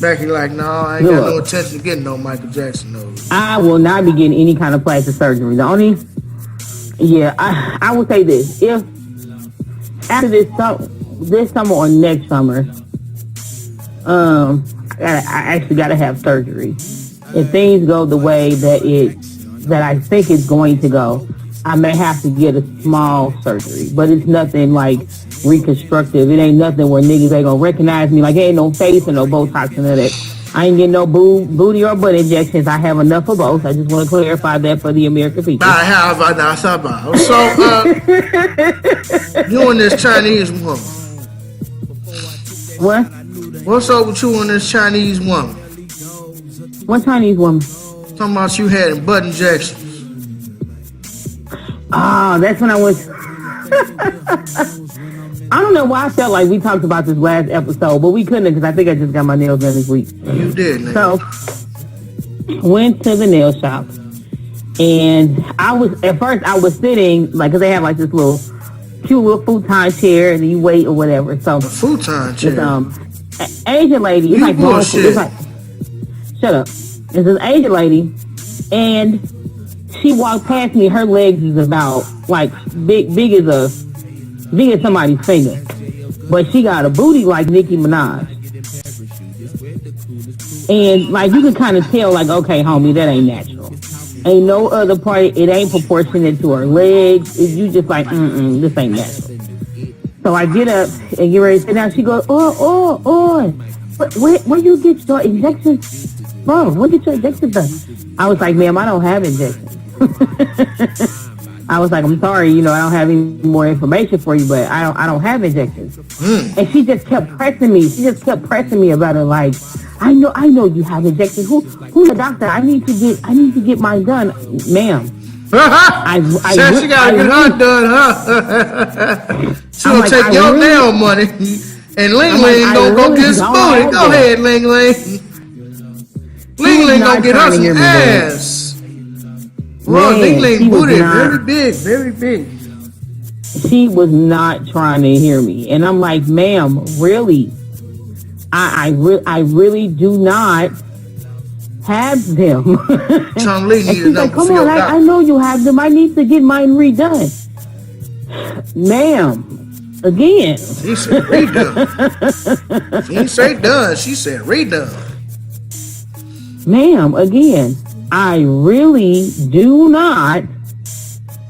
Becky like, no, I ain't got no intention of getting no Michael Jackson nose. I will not be getting any kind of plastic surgery. The only, I would say this. If after this summer or next summer, I actually got to have surgery. If things go the way that I think it's going to go, I may have to get a small surgery, but it's nothing like reconstructive. It ain't nothing where niggas ain't gonna recognize me. Like, ain't no face and no Botox and all that. I ain't getting no booty or butt injections. I have enough of both. I just want to clarify that for the American people. I have. So, you and this Chinese woman. What? What's up with you and this Chinese woman? What Chinese woman? Talking about you had butt injections. Oh, that's when I was... I don't know why I felt like we talked about this last episode, but we couldn't because I think I just got my nails done this week. You did, man. So, went to the nail shop, and at first I was sitting, like, because they have like this cute little futon chair, and you wait or whatever. So, a futon chair? This, Asian lady. It's like bullshit. It's like, shut up. It's this Asian lady, and she walked past me. Her legs is about like big as somebody's finger, but she got a booty like Nicki Minaj, and like you can kind of tell, like, okay, homie, that ain't natural. Ain't no other part. It ain't proportionate to her legs. You just like, this ain't natural. So I get up and get ready to sit down. She goes, where you get your injections from? Where get your injections done? I was like, ma'am, I don't have injections. I was like, I'm sorry, I don't have any more information for you, but I don't have injections. And she just kept pressing me. She just kept pressing me about it. Like, I know you have injections. Who's the doctor? I need to get mine done, ma'am. Said she got to get her done, huh? She gonna take your nail money, and Ling Ling gonna go get some booty. Go ahead, Ling Ling. Ling Ling gonna get her some ass. Well, Ling Ling booty very big, very big. She was not trying to hear me, and I'm like, ma'am, really? I really do not have them. Chong Lee and she's like, come on, I know you have them. I need to get mine redone. Ma'am, again. She said redone. She didn't say done. She said redone. Ma'am, again, I really do not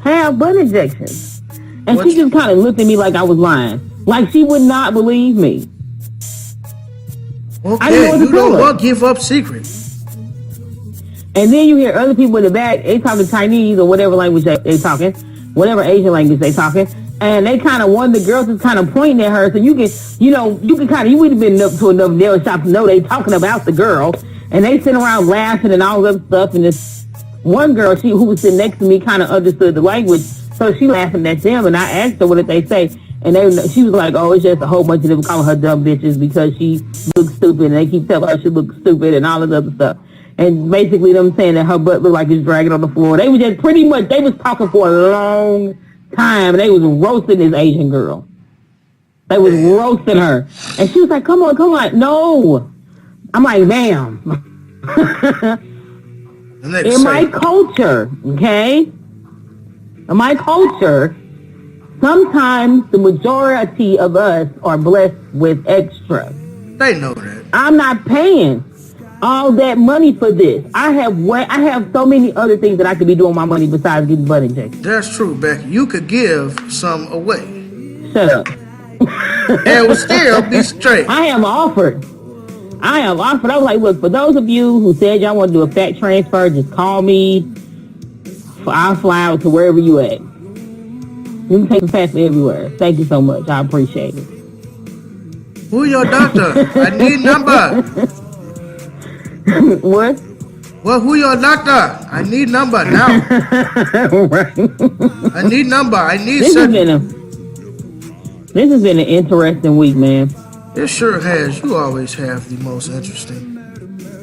have butt injections. And she just kind of looked at me like I was lying. Like she would not believe me. Okay, you don't want to give up secrets. And then you hear other people in the back, they talking Chinese or whatever language they talking, whatever Asian language they talking, and they kind of, one of the girls is kind of pointing at her, so you would have been up to enough nail shop to know they talking about the girl, and they sitting around laughing and all that stuff, and this one girl, who was sitting next to me kind of understood the language, so she laughing at them, and I asked her what did they say, and she was like, oh, it's just a whole bunch of them calling her dumb bitches because she looks stupid, and they keep telling her she looks stupid and all this other stuff. And basically them saying that her butt looked like it's dragging on the floor. They was just pretty much, they was talking for a long time. And they was roasting this Asian girl. They was roasting her. And she was like, come on. No. I'm like, ma'am. In my culture, okay? In my culture, sometimes the majority of us are blessed with extra. They know that. I'm not paying all that money for this. I have so many other things that I could be doing my money besides getting butt injections. That's true, Becky. You could give some away. Shut up. And would still be straight. I have offered. I was like, look, for those of you who said y'all want to do a fat transfer, just call me. I'll fly out to wherever you at. You can take the fat everywhere. Thank you so much. I appreciate it. Who your doctor? I need number. What? Well, who your doctor? I need number now. Right. I need number. I need this has been an interesting week, man. It sure has. You always have the most interesting,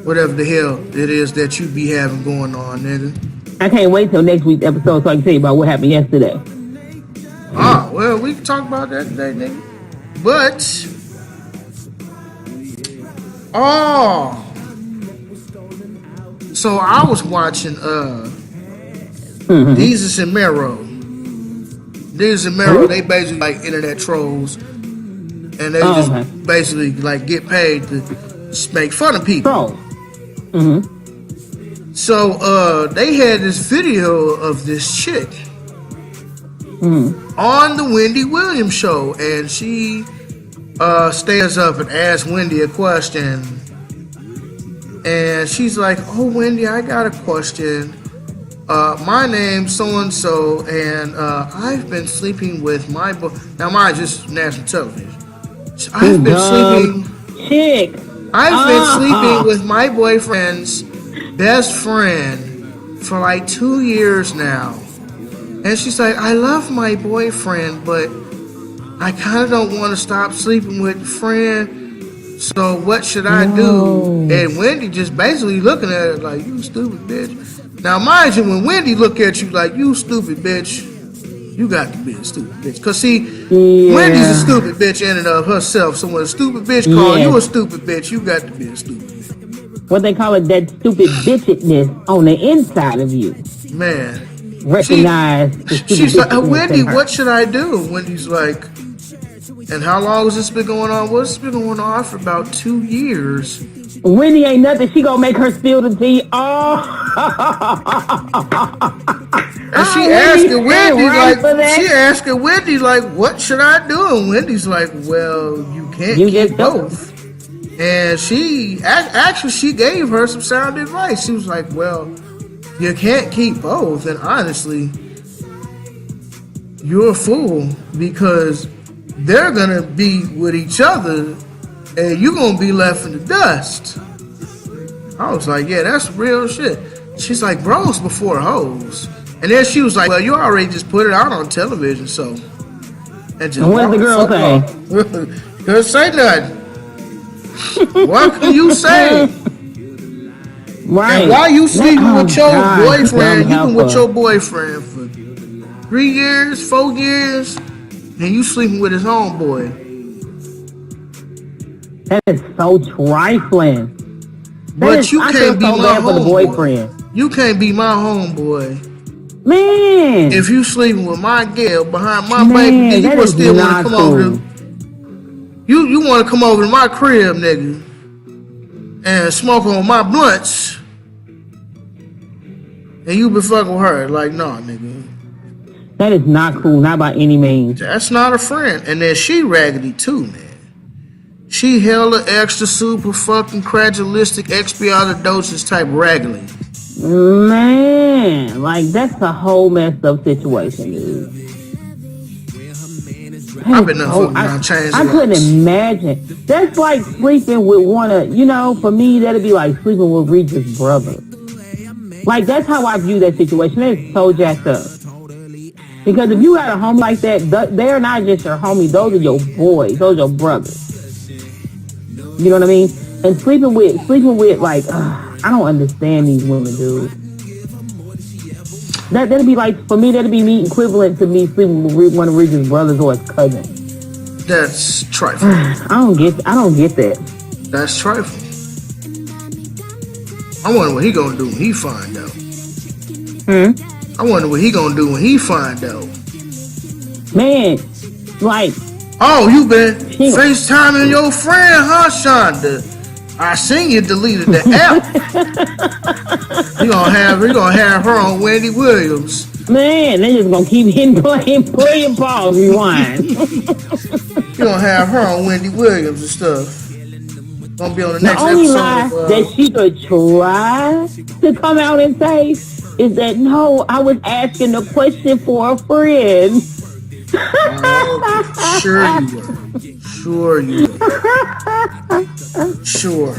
whatever the hell it is that you be having going on, nigga. I can't wait till next week's episode so I can tell you about what happened yesterday. Well, we can talk about that today, nigga. But, so I was watching Jesus and Mero. Jesus and Mero, they basically like internet trolls, and they just basically like get paid to make fun of people. So they had this video of this chick on the Wendy Williams show, and she stands up and asks Wendy a question. And she's like, oh, Wendy, I got a question. My name's so-and-so, and I've been sleeping with my Now, mine just national television. I've been sleeping with my boyfriend's best friend for like 2 years now. And she's like, I love my boyfriend, but I kind of don't want to stop sleeping with the friend. So what should I do? And Wendy just basically looking at her like, you stupid bitch. Now mind you, when Wendy look at you like, you stupid bitch, you got to be a stupid bitch. Because see, Wendy's a stupid bitch in and of herself. So when a stupid bitch call you a stupid bitch, you got to be a stupid bitch. What they call it, that stupid bitchedness on the inside of you. Man. Recognize. She's like, Wendy, what should I do? Wendy's like, and how long has this been going on? Well, it's been going on for about 2 years. Wendy ain't nothing. She gonna make her spill the tea. Oh. And she asking Wendy, like, what should I do? And Wendy's like, well, you can't keep both. And she gave her some sound advice. She was like, well, you can't keep both. And honestly, you're a fool, because they're gonna be with each other and you're gonna be left in the dust. I was like, yeah, that's real shit. She's like, bros before hoes. And then she was like, well, you already just put it out on television, so. And what did the girl say? Girl, say nothing. What can you say? Right. And while you sleeping with your boyfriend, you've been with your boyfriend for 3 years, 4 years, and you sleeping with his homeboy. That is so trifling. But you can't be my homeboy. You can't be my homeboy. Man. If you sleeping with my girl behind my baby, then you still want to come over. You want to come over to my crib, nigga, and smoke on my blunts, and you been fucking with her. Like, nah, nigga. That is not cool, not by any means. That's not a friend. And then she raggedy too, man. She hella extra super fucking cradulistic expialidocious type raggedy. Man, like, that's a whole messed up situation, dude. I've been around change. I couldn't imagine. That's like sleeping with for me, that'd be like sleeping with Regis' brother. Like, that's how I view that situation. It's so jacked up. Because if you got a homie like that, they're not just your homie. Those are your boys. Those are your brothers. You know what I mean? And sleeping with like, I don't understand these women, dude. That'd be like, for me, that'd be me equivalent to me sleeping with one of Regis' brothers or his cousin. That's trifling. I don't get that. That's trifling. I wonder what he gonna do when he find out. I wonder what he gonna do when he find out. Man, like. Oh, you been FaceTiming your friend, huh, Shonda? I seen you deleted the app. You gonna have her on Wendy Williams. Man, they just gonna keep hitting play and pause, rewind. You gonna have her on Wendy Williams and stuff. Gonna be on the next episode. The only lie that she could try to come out and say is that, no, I was asking a question for a friend. Sure you were. Sure.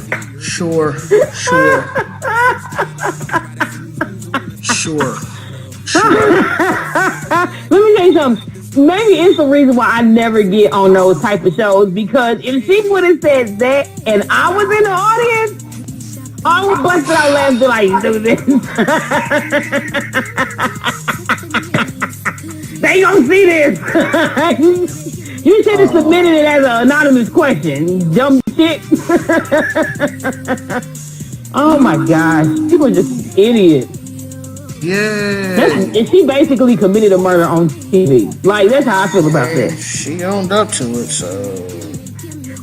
Let me tell you something. Maybe it's the reason why I never get on those type of shows, because if she would have said that and I was in the audience, I would bust it out laughing like, do this. They gonna see this. You should have submitted it as an anonymous question. Dumb shit. Oh my gosh. People are just idiots. Yeah. She basically committed a murder on TV. Like, that's how I feel about that. She owned up to it, so.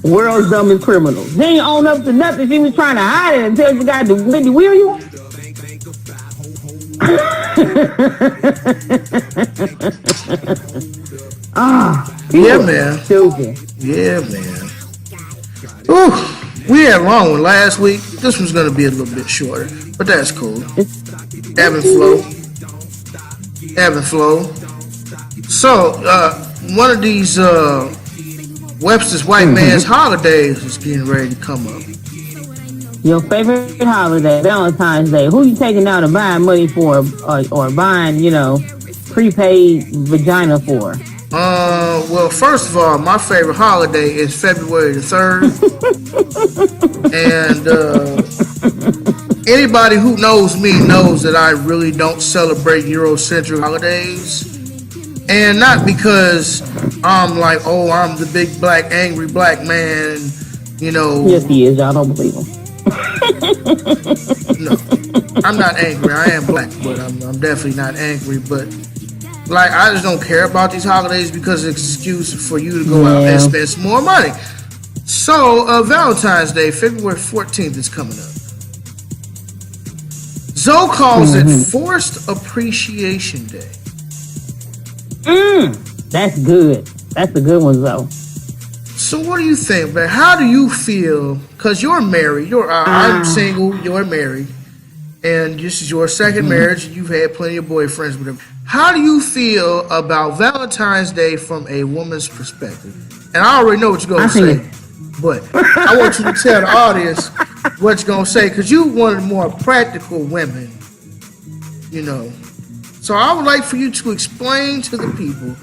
World's dumbest criminal. She ain't owned up to nothing. She was trying to hide it until she got to Wendy Williams. Yeah, man. Stupid. Yeah, man. Ooh, we had a long one last week. This one's gonna be a little bit shorter, but that's cool. Ebb and flow. So, one of these Webster's white man's holidays is getting ready to come up. Your favorite holiday, Valentine's Day. Who you taking out and buying money for, or buying, prepaid vagina for? Well, first of all, my favorite holiday is February the 3rd. And anybody who knows me knows that I really don't celebrate Eurocentric holidays. And not because I'm like, oh, I'm the big black, angry black man, Yes, he is. Y'all don't believe him. No, I'm not angry. I am black, but I'm definitely not angry. But like, I just don't care about these holidays because it's an excuse for you to go out and spend some more money. So, Valentine's Day, February 14th is coming up. Zoe calls it Forced Appreciation Day. That's good. That's a good one, Zoe. So what do you think, man? How do you feel? Because you're married. I'm single. You're married. And this is your second marriage. You've had plenty of boyfriends with him. How do you feel about Valentine's Day from a woman's perspective? And I already know what you're going to say. But I want you to tell the audience what you're going to say. Because you're one of the more practical women, you know. So I would like for you to explain to the people,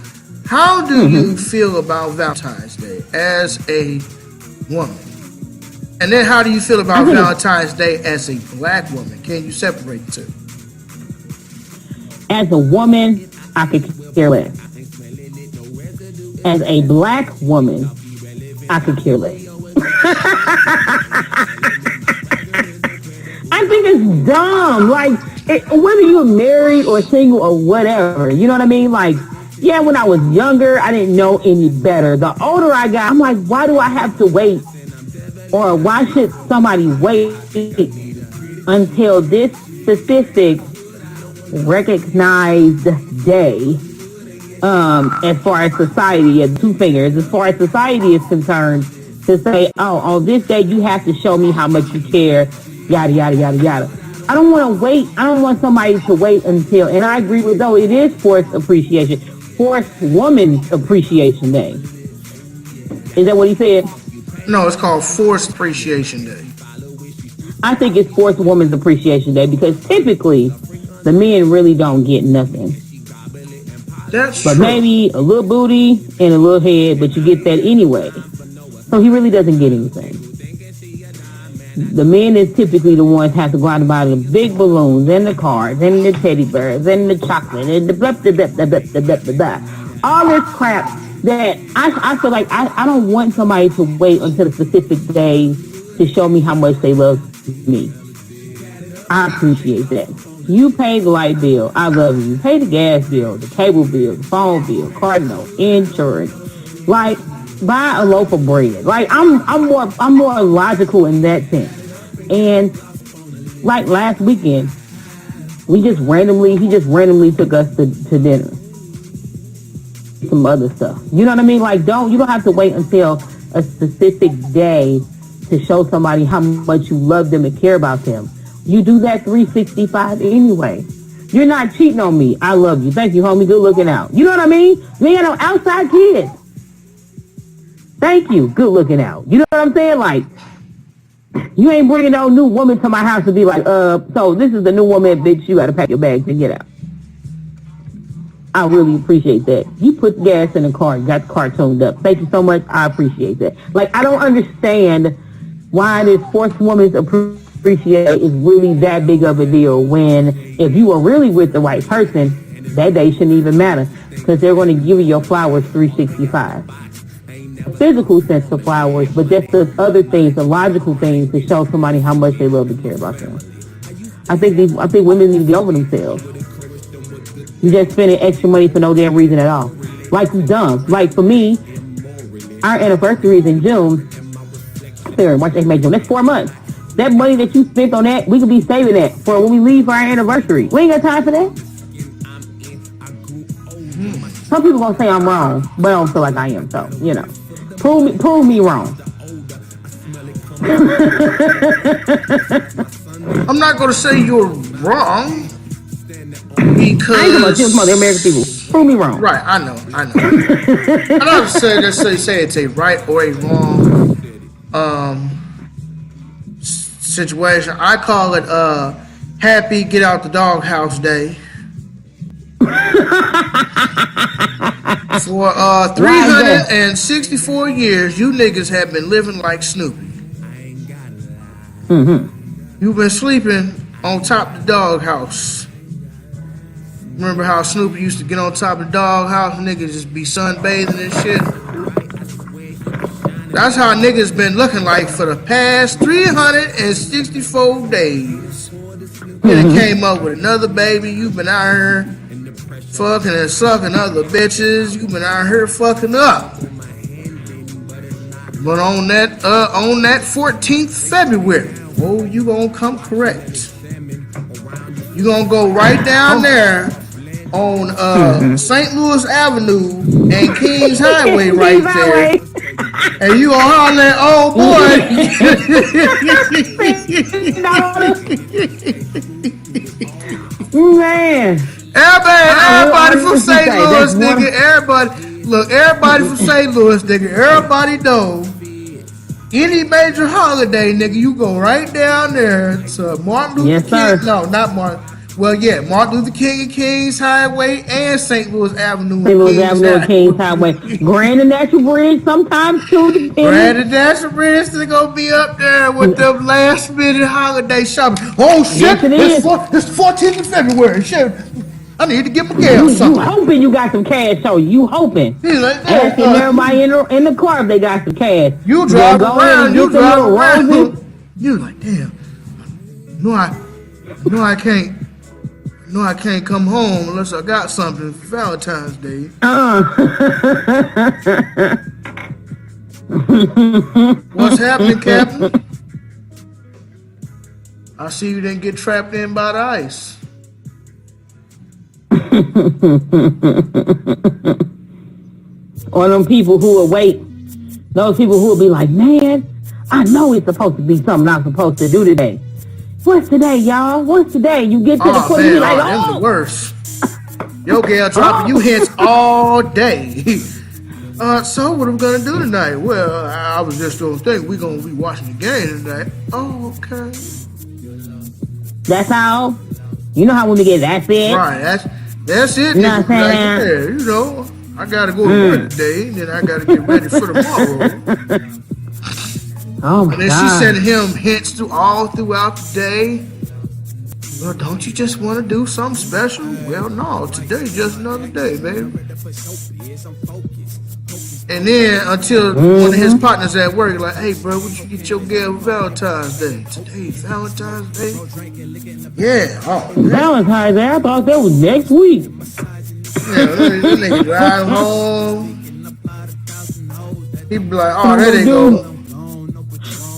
how do you feel about Valentine's Day as a woman? And then how do you feel about Valentine's Day as a black woman? Can you separate the two? As a woman, I could care less. As a black woman, I could care less. I think it's dumb. Like, whether you're married or single or whatever, you know what I mean? Like, yeah, when I was younger, I didn't know any better. The older I got, I'm like, why do I have to wait? Or why should somebody wait until this specific recognized day, as far as society, as two fingers, as far as society is concerned, to say, oh, on this day you have to show me how much you care, yada, yada, yada, yada. I don't want to wait. I don't want somebody to wait until, and I agree with, though, it is forced appreciation. Forced Women's Appreciation Day. Is that what he said? No, it's called Forced Appreciation Day. I think it's Forced Women's Appreciation Day because typically the men really don't get nothing. That's but true. Maybe a little booty and a little head, but you get that anyway. So he really doesn't get anything. The men is typically the ones have to go out and buy the big balloons and the cars and the teddy bears and the chocolate and the blah, blah, blah, blah, blah, blah, blah, blah. All this crap that I feel like I don't want somebody to wait until a specific day to show me how much they love me. I appreciate that. You pay the light bill, I love you. You pay the gas bill, the cable bill, the phone bill, car note, insurance. Like, buy a loaf of bread. Like, I'm more logical in that sense. And like last weekend, he just randomly took us to dinner. Some other stuff. You know what I mean? Like, you don't have to wait until a specific day to show somebody how much you love them and care about them. You do that 365 anyway. You're not cheating on me. I love you. Thank you, homie. Good looking out. You know what I mean? You ain't got no outside kids. Thank you. Good looking out. You know what I'm saying? Like, you ain't bringing no new woman to my house to be like, so this is the new woman, bitch. You got to pack your bags and get out. I really appreciate that. You put gas in the car, got the car tuned up. Thank you so much. I appreciate that. Like, I don't understand why this Forced Women's Appreciation is really that big of a deal when if you were really with the right person, that day shouldn't even matter because they're going to give you your flowers 365. A physical sense of flowers, but just the other things, the logical things to show somebody how much they love and care about them. I think women need to be over themselves. You just spending extra money for no damn reason at all. Like, you dumb. Like, for me, our anniversary is in June. February, March, April, May, June. That's 4 months. That money that you spent on that, we could be saving that for when we leave for our anniversary. We ain't got time for that. Some people gonna say I'm wrong, but I don't feel like I am. So, you know, prove me wrong. I'm not gonna say you're wrong because I ain't talking about you, some other American people. Prove me wrong. Right, I know. I don't say it's a right or a wrong situation. I call it happy get out the doghouse day. For 364 years, you niggas have been living like Snoopy. You've been sleeping on top of the doghouse. Remember how Snoopy used to get on top of the doghouse and niggas just be sunbathing and shit? That's how niggas been looking like for the past 364 days. You done came up with another baby. You've been out here fucking and sucking other bitches. You've been out here fucking up. But on that 14th February, oh, you gonna come correct. You gonna go right down there on St. Louis Avenue and Kings Highway right there. And you gonna holler at old boy. Man. Everybody from St. Louis, nigga. Everybody from St. Louis, nigga. Everybody know. Any major holiday, nigga, you go right down there to Martin Luther King. No, not Martin. Well, yeah, Martin Luther King and Kings Highway and St. Louis Avenue. St. Louis Avenue and Kings Highway. Grand and Natural Bridge sometimes too. Grand and Natural Bridge, they're going to be up there with them last minute holiday shopping. Oh, shit. Yes, it is. It's the 14th of February. Shit. I need to get my gas something. You hoping you got some cash on you. You hoping. Like, asking everybody in the car if they got some cash. You drive around. You like, damn. No, I can't. No, I can't come home unless I got something for Valentine's Day. What's happening, Captain? I see you didn't get trapped in by the ice. Or them people who will wait. Those people who will be like, man, I know it's supposed to be something I'm supposed to do today. What's today, y'all? What's today? You get to the point, you be like, that's the worst. Yo, girl, dropping you hints all day. So what are we gonna do tonight? Well, I was just gonna think we're gonna be watching the game tonight. Oh, okay. That's all. You know how when we get that said. Right, that's it. You know what I'm saying? Yeah, you know, I gotta go to work today, and then I gotta get ready for tomorrow. Oh my and then God. she sent him hints throughout the day. Well, don't you just want to do something special? Well, no, today's just another day, baby. And then until one of his partners at work, like, hey, bro, would you get your girl for Valentine's Day? Today's Valentine's Day? Yeah. Oh, Valentine's Day? I thought that was next week. Yeah, that nigga drive home. He be like, oh, there they go.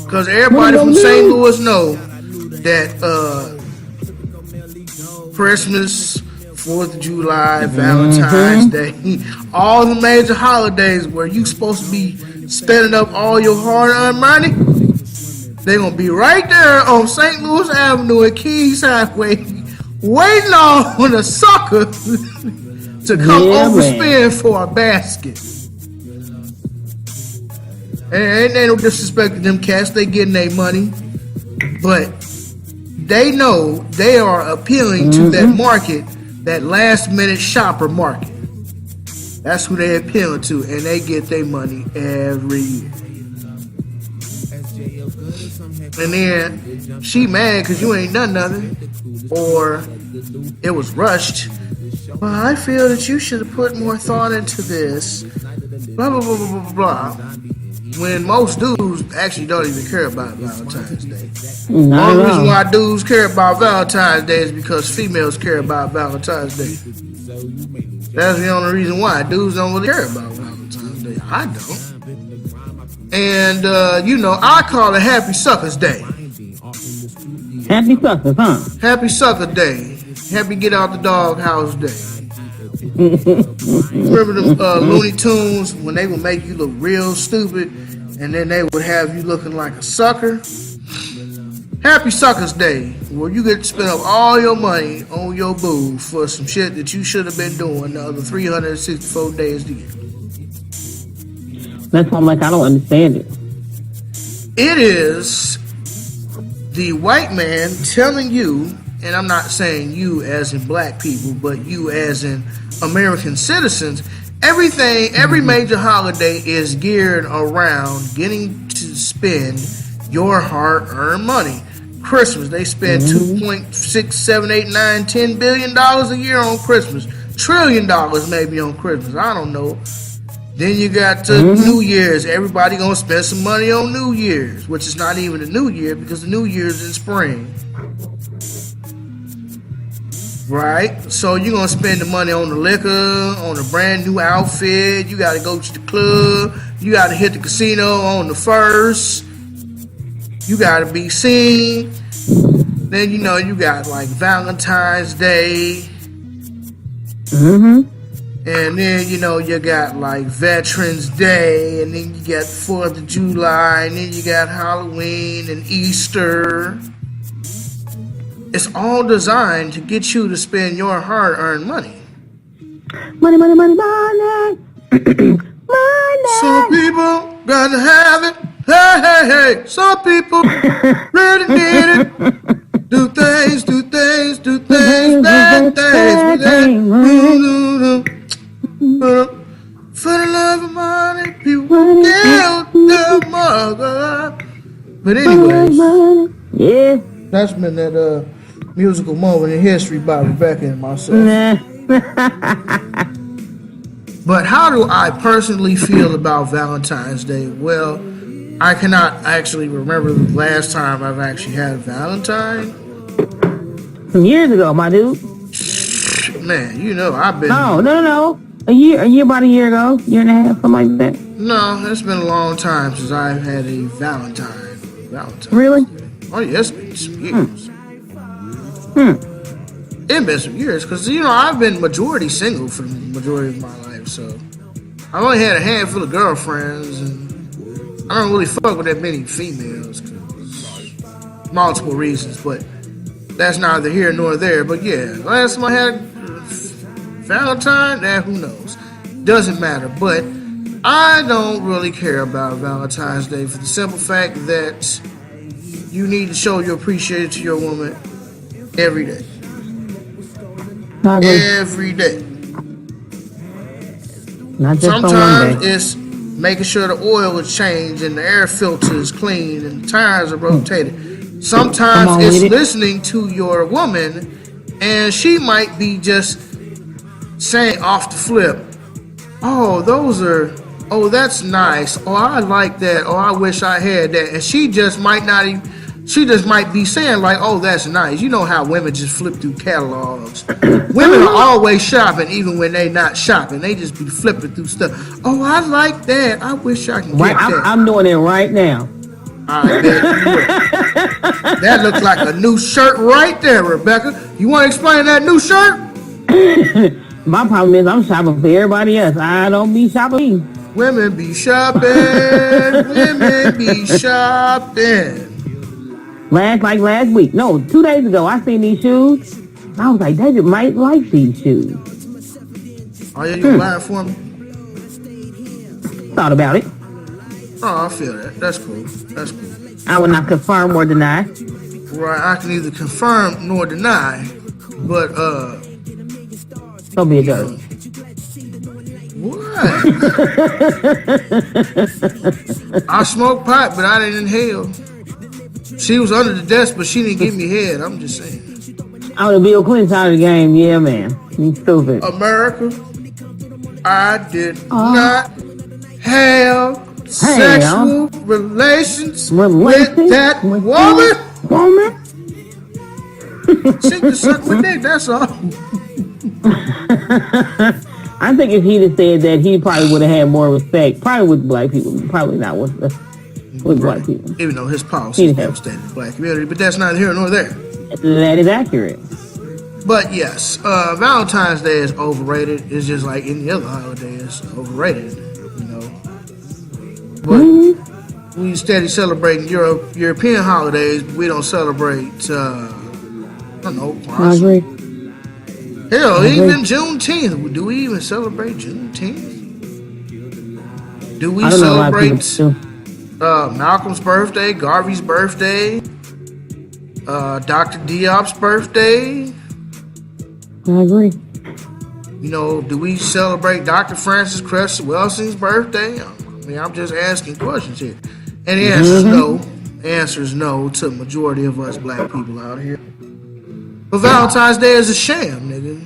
Because everybody from St. Louis know that Christmas, 4th of July, Valentine's Day, all the major holidays where you supposed to be spending up all your hard-earned money, they going to be right there on St. Louis Avenue and Kings Highway waiting on a sucker to come overspend for a basket. And they don't disrespect them cats. They getting their money. But they know they are appealing to that market, that last minute shopper market. That's who they appealing to. And they get their money every year. And then she mad because you ain't done nothing. Or it was rushed. Well, I feel that you should have put more thought into this. Blah, blah, blah, blah, blah, blah. When most dudes actually don't even care about Valentine's Day. The only reason why dudes care about Valentine's Day is because females care about Valentine's Day. That's the only reason why. Dudes don't really care about Valentine's Day. I don't. And, I call it Happy Suckers Day. Happy Suckers, huh? Happy Sucker Day. Happy Get Out the Doghouse Day. Remember the Looney Tunes when they would make you look real stupid and then they would have you looking like a sucker? Happy Suckers Day, where you get to spend up all your money on your boo for some shit that you should have been doing the other 364 days a year. That's why I'm like, I don't understand it. It is the white man telling you, and I'm not saying you as in black people, but you as in American citizens, every major holiday is geared around getting to spend your hard-earned money. Christmas, they spend $2.6, 7, 8, 9, $10 billion a year on Christmas. $1 trillion maybe on Christmas. I don't know. Then you got New Year's. Everybody gonna spend some money on New Year's, which is not even a New Year because the New Year's in spring. Right? So you're going to spend the money on the liquor, on a brand new outfit. You got to go to the club. You got to hit the casino on the first. You got to be seen. Then, you got like Valentine's Day. Mm-hmm. And then, you got like Veterans Day. And then you got 4th of July. And then you got Halloween and Easter. It's all designed to get you to spend your hard-earned money. Money, money, money, money. Money. Some people gotta have it. Hey, hey, hey. Some people really need it. Do things, bad things. For the love of money, people kill the mother. But anyways, yeah, that's been that musical moment in history by Rebecca and myself. But how do I personally feel about Valentine's Day? Well, I cannot actually remember the last time I've actually had a Valentine. some years ago, my dude. Man, I've been... No. About a year ago, year and a half, something like that. No, it's been a long time since I've had a Valentine. Really? Oh, yeah, it's been some years. It's been some years, because, I've been majority single for the majority of my life, so I've only had a handful of girlfriends, and I don't really fuck with that many females, cause multiple reasons, but that's neither here nor there. But yeah, last time I had Valentine, who knows? Doesn't matter, but I don't really care about Valentine's Day for the simple fact that you need to show your appreciation to your woman every day. Every day. Not just sometimes on one day. It's making sure the oil is changed and the air filter is clean and the tires are rotated. Sometimes it's listening to your woman and she might be just saying off the flip, oh, that's nice. Oh, I like that. Oh, I wish I had that. And she just might be saying like, oh, that's nice. You know how women just flip through catalogs. Women are always shopping even when they not shopping. They just be flipping through stuff. Oh, I like that. I wish I could get that. I'm doing it right now. I bet you will. That looks like a new shirt right there, Rebecca. You want to explain that new shirt? My problem is I'm shopping for everybody else. I don't be shopping. Women be shopping. Women be shopping. Last week. No, 2 days ago, I seen these shoes. I was like, David might like these shoes. Oh, yeah, you gonna buy it for me? Thought about it. Oh, I feel that. That's cool. I would not confirm or deny. Right, I can neither confirm nor deny, but, Don't be a jerk. What? I smoked pot, but I didn't inhale. She was under the desk, but she didn't give me head. I'm just saying. On the Bill Clinton side of the game, yeah, man. You stupid. America, I did not have sexual relations with that woman. She just sucked my dick, that's all. I think if he'd have said that, he probably would have had more respect. Probably with black people. Probably not with black people. Even though his policy devastated the black community, but that's neither here nor there. That is accurate. But yes, Valentine's Day is overrated. It's just like any other holiday is overrated, But we steady celebrating European holidays, but we don't celebrate, I don't know, I agree. Hell, even Juneteenth. Do we even celebrate Juneteenth? Do we celebrate Malcolm's birthday, Garvey's birthday, Dr. Diop's birthday? I agree. Do we celebrate Dr. Francis Cressy Welsing's birthday? I mean, I'm just asking questions here. And the answer is no. The answer is no to the majority of us black people out here. But Valentine's Day is a sham, nigga.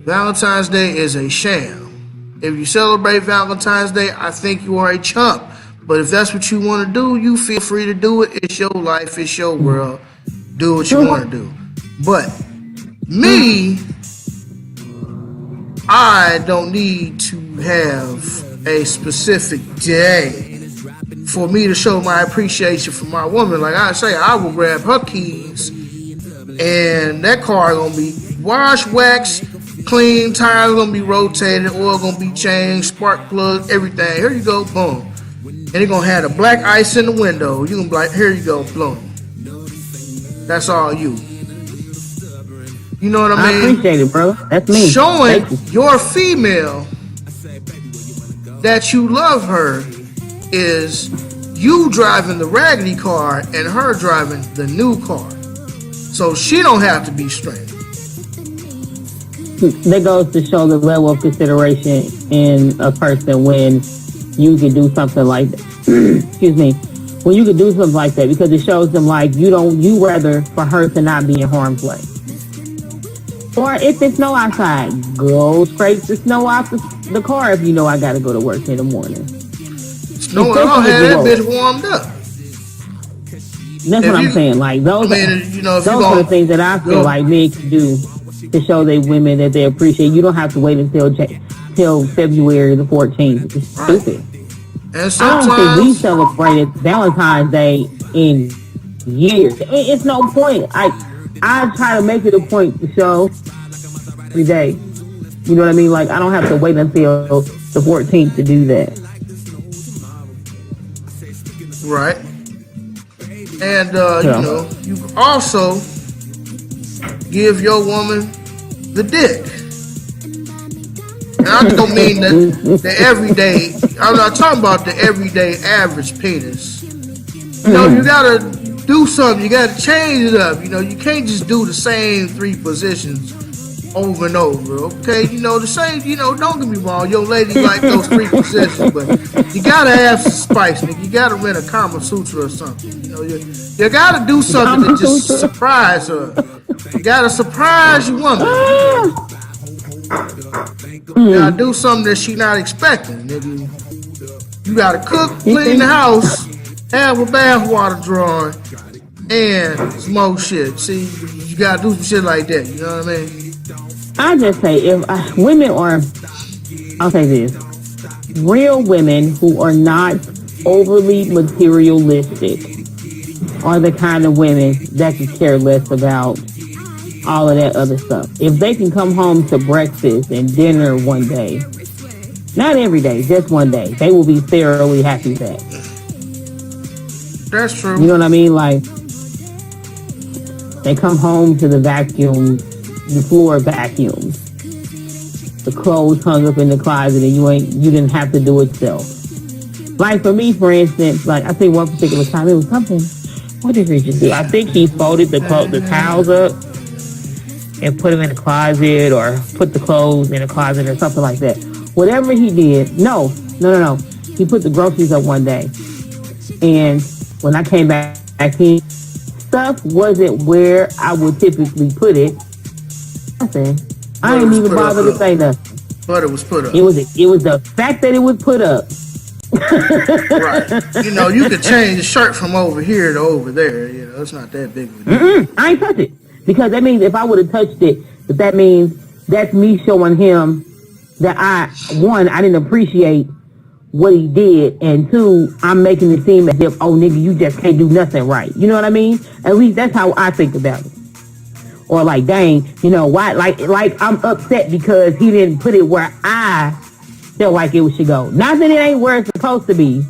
Valentine's Day is a sham. If you celebrate Valentine's Day, I think you are a chump. But if that's what you want to do, you feel free to do it. It's your life. It's your world. Do what you want to do. But Me, I don't need to have a specific day for me to show my appreciation for my woman. Like I say, I will grab her keys and that car gonna be washed, waxed, clean, tires gonna be rotated, oil gonna be changed, spark plug, everything. Here you go, boom. And you're gonna have the black ice in the window. You're gonna be like, here you go, boom. That's all you. You know what I mean? I appreciate it, bro. That's me. Showing your female that you love her is you driving the raggedy car and her driving the new car. So she don't have to be straight. That goes to show the level of consideration in a person when you can do something like that. Excuse me. When you can do something like that, because it shows them like you rather for her to not be in harm's way. Or if it's snow outside, go scrape the snow off the car if you know I got to go to work in the morning. Snow, I don't have that bitch warmed up. That's what I'm saying. Like those are the things that I feel like men can do to show they women that they appreciate. You don't have to wait until February the 14th. It's stupid. And I don't think we celebrated Valentine's Day in years. It's no point. I try to make it a point to show every day. You know what I mean? Like, I don't have to wait until the 14th to do that. Right. And, you also give your woman the dick. And I don't mean the everyday, I'm not talking about the everyday average penis. You know, you gotta do something, you gotta change it up. You know, you can't just do the same 3 positions over and over, okay? You know, the same, don't get me wrong, your lady like those 3 positions, but you gotta have some spice, nigga. You gotta rent a Kama Sutra or something. You know, you gotta do something to just surprise her. You gotta surprise your woman. You gotta do something that she not expecting, nigga. You gotta cook, clean the house, have a bath water drawer, and some more shit. See, you gotta do some shit like that. You know what I mean? I just say if women are, I'll say this: real women who are not overly materialistic are the kind of women that could care less about all of that other stuff. If they can come home to breakfast and dinner one day, not every day, just one day, they will be thoroughly happy with that. That's true. You know what I mean? Like, they come home to the vacuum, the floor vacuum, the clothes hung up in the closet, and you didn't have to do it yourself. Like for me, for instance, like I think one particular time it was something. What did Richard do? I think he folded the towels up and put them in the closet, or put the clothes in the closet, or something like that. Whatever he did, no. He put the groceries up one day, and when I came back in, stuff wasn't where I would typically put it. Nothing. I didn't even bother to say nothing. But it was put up. It was the fact that it was put up. Right. You know, you could change the shirt from over here to over there. You know, it's not that big of a deal. I ain't touch it. Because that means if I would have touched it, that means that's me showing him that I didn't appreciate what he did, and 2, I'm making it seem as if, oh nigga, you just can't do nothing right. You know what I mean? At least that's how I think about it. Or like, dang, you know, why? Like I'm upset because he didn't put it where I felt like it should go. Not that it ain't where it's supposed to be,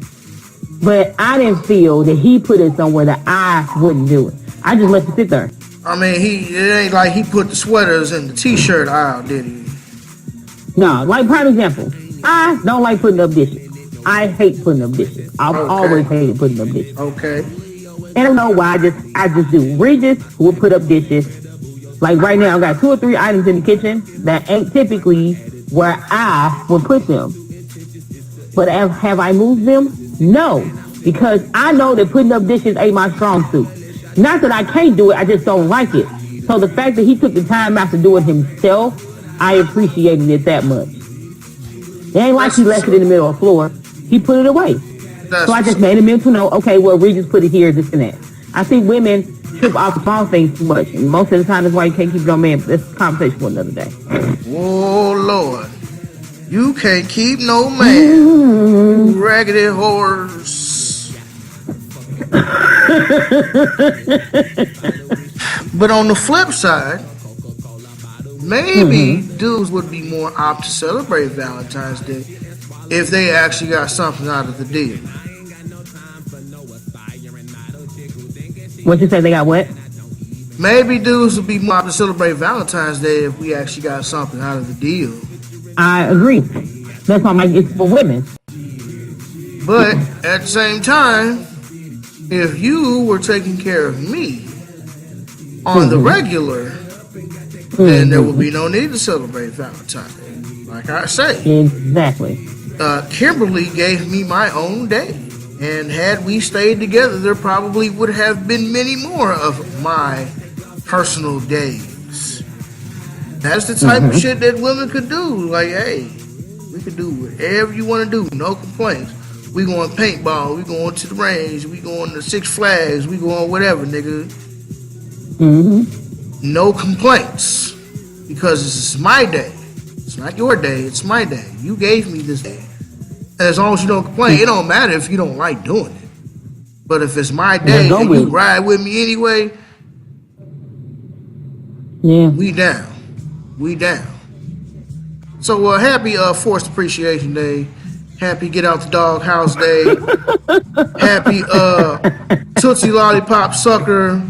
but I didn't feel that he put it somewhere that I wouldn't do it. I just let it sit there. I mean, it ain't like he put the sweaters in the t-shirt aisle, did he? No, like prime example, I don't like putting up dishes. I hate putting up dishes. I've always hated putting up dishes. Okay. And I don't know why. I just do. Regis will put up dishes. Like right now, I got 2 or 3 items in the kitchen that ain't typically where I would put them. But have I moved them? No, because I know that putting up dishes ain't my strong suit. Not that I can't do it, I just don't like it. So the fact that he took the time out to do it himself, I appreciated it that much. It ain't like he left it in the middle of the floor. He put it away. So I just made a mental note, okay, well, Regis put it here, this and that. I think women trip off the phone things too much. And most of the time, that's why you can't keep no man. But that's a conversation for another day. Oh, Lord. You can't keep no man. Raggedy horse. But on the flip side, maybe dudes would be more apt to celebrate Valentine's Day if they actually got something out of the deal. What you say? They got what? Maybe dudes would be more apt to celebrate Valentine's Day if we actually got something out of the deal. I agree. That's why I'm like, it's for women. But at the same time, if you were taking care of me on the regular, then there would be no need to celebrate Valentine's Day. Like I say. Exactly. Kimberly gave me my own day. And had we stayed together, there probably would have been many more of my personal days. That's the type of shit that women could do. Like, hey, we could do whatever you want to do. No complaints. We going paintball. We going to the range. We going to Six Flags. We going whatever, nigga. No complaints. Because this is my day. It's not your day. It's my day. You gave me this day. As long as you don't complain, it don't matter if you don't like doing it. But if it's my day and you ride with me anyway, we down. We down. So happy Forced Appreciation Day. Happy Get Out the Dog House Day. Happy Tootsie Lollipop Sucker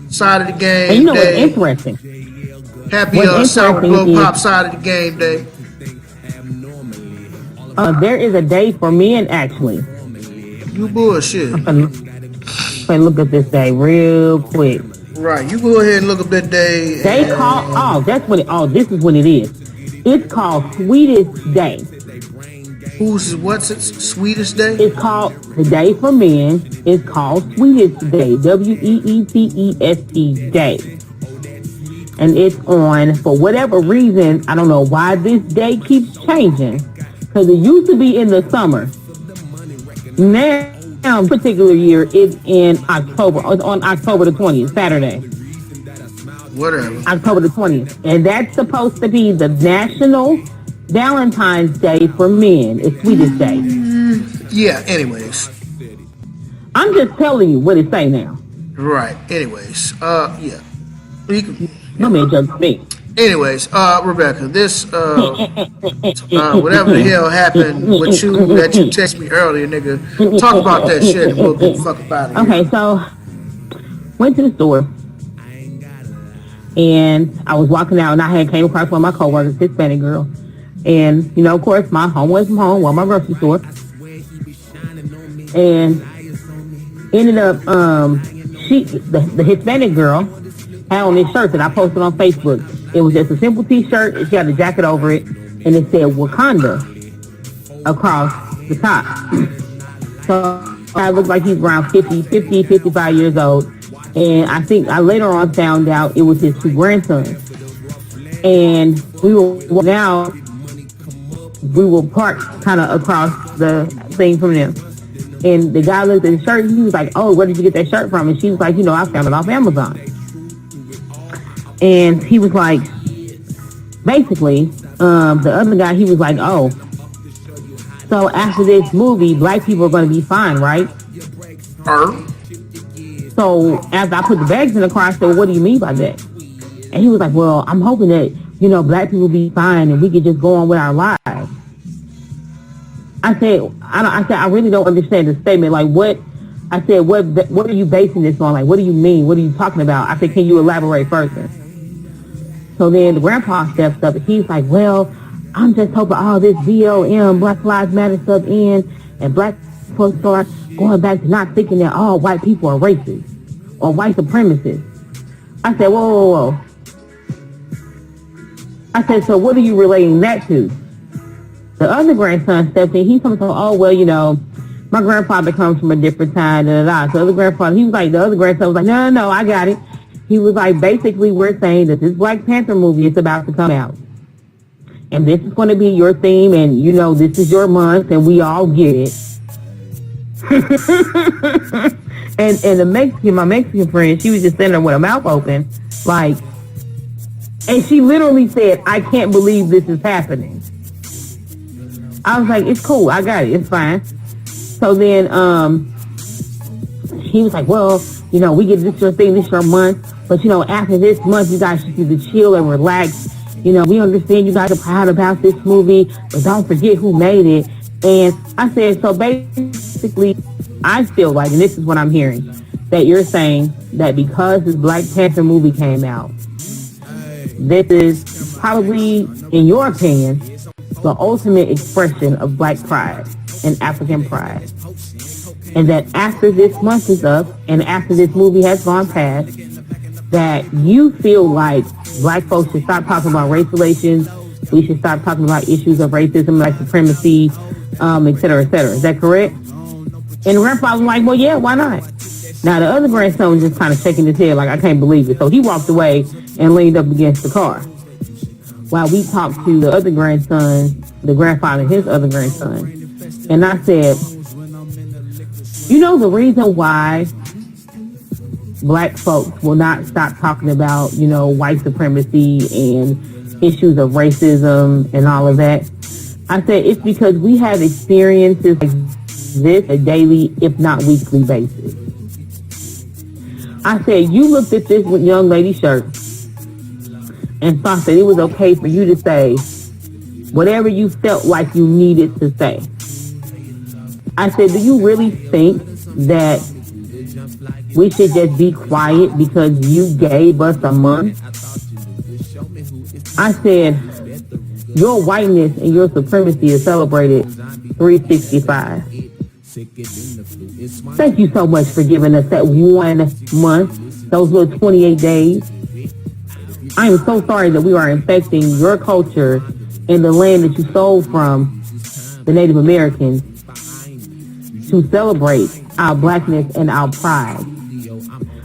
Side of the Game and you know Day. What's interesting? Happy Sour Glow Pop Side of the Game Day. There is a day for men, actually. You bullshit. I'm gonna look up this day real quick. Right, you go ahead and look up that day. They call, this is when it is. It's called Sweetest Day. What's it? Sweetest Day? It's called, the day for men is called Sweetest Day. WEETEST Day. And it's on, for whatever reason, I don't know why this day keeps changing. Because it used to be in the summer. Now, particular year, it's in October. It's on October the 20th, Saturday. Whatever. October the 20th. And that's supposed to be the National Valentine's Day for men. It's Sweetest Day. Yeah, anyways. I'm just telling you what it say now. Right, anyways. Yeah. Don't make judge me. Anyways, Rebecca, this, whatever the hell happened with you that you texted me earlier, nigga, talk about that shit and we'll get the fuck up out of here. Okay, so, went to the store, and I was walking out, and I had came across one of my coworkers, Hispanic girl, and, you know, of course, my home away from home, my grocery store, and ended up, the Hispanic girl had on this shirt that I posted on Facebook. It was just a simple t-shirt, and she had a jacket over it, and it said Wakanda across the top. So I looked like he's around 55 years old. And I think I later on found out it was his two grandsons. And we were parked kind of across the thing from them. And the guy looked at the shirt, and he was like, oh, where did you get that shirt from? And she was like, you know, I found it off Amazon. And he was like, basically, the other guy, he was like, oh, so after this movie, black people are going to be fine, right? So after I put the bags in the car, I said, well, what do you mean by that? And he was like, well, I'm hoping that, you know, black people will be fine and we can just go on with our lives. I said, I really don't understand the statement. Like, what? I said, what are you basing this on? Like, what do you mean? What are you talking about? I said, can you elaborate further? So then the grandpa steps up and he's like, well, I'm just hoping all this BLM, Black Lives Matter stuff in, and black people start going back to not thinking that all white people are racist or white supremacists. I said, whoa. I said, so what are you relating that to? The other grandson steps in, he's talking, oh, well, you know, my grandfather comes from a different time, So the other grandfather, he was like, the other grandson was like, no, I got it. He was like, basically, we're saying that this Black Panther movie is about to come out. And this is going to be your theme, and, you know, this is your month, and we all get it. And my Mexican friend, she was just sitting there with her mouth open, like, and she literally said, "I can't believe this is happening." I was like, "It's cool, I got it, it's fine." So then, he was like, "Well, you know, we get this your thing, this your month, but you know, after this month, you guys should do the chill and relax. You know, we understand you guys are proud about this movie, but don't forget who made it." And I said, so basically, I feel like, and this is what I'm hearing, that you're saying that because this Black Panther movie came out, this is probably, in your opinion, the ultimate expression of Black pride and African pride. And that after this month is up, and after this movie has gone past, that you feel like Black folks should stop talking about race relations, we should stop talking about issues of racism, like supremacy, et cetera, et cetera. Is that correct? And the grandfather was like, well, yeah, why not? Now, the other grandson was just kind of shaking his head like, I can't believe it. So he walked away and leaned up against the car. While we talked to the other grandson, the grandfather and his other grandson. And I said, you know the reason why Black folks will not stop talking about, you know, white supremacy and issues of racism and all of that? I said, it's because we have experiences like this a daily, if not weekly basis. I said, you looked at this young lady's shirt and thought that it was okay for you to say whatever you felt like you needed to say. I said, do you really think that we should just be quiet because you gave us a month? I said, your whiteness and your supremacy is celebrated 365. Thank you so much for giving us that 1 month, those little 28 days. I am so sorry that we are infecting your culture and the land that you stole from the Native Americans to celebrate our Blackness and our pride.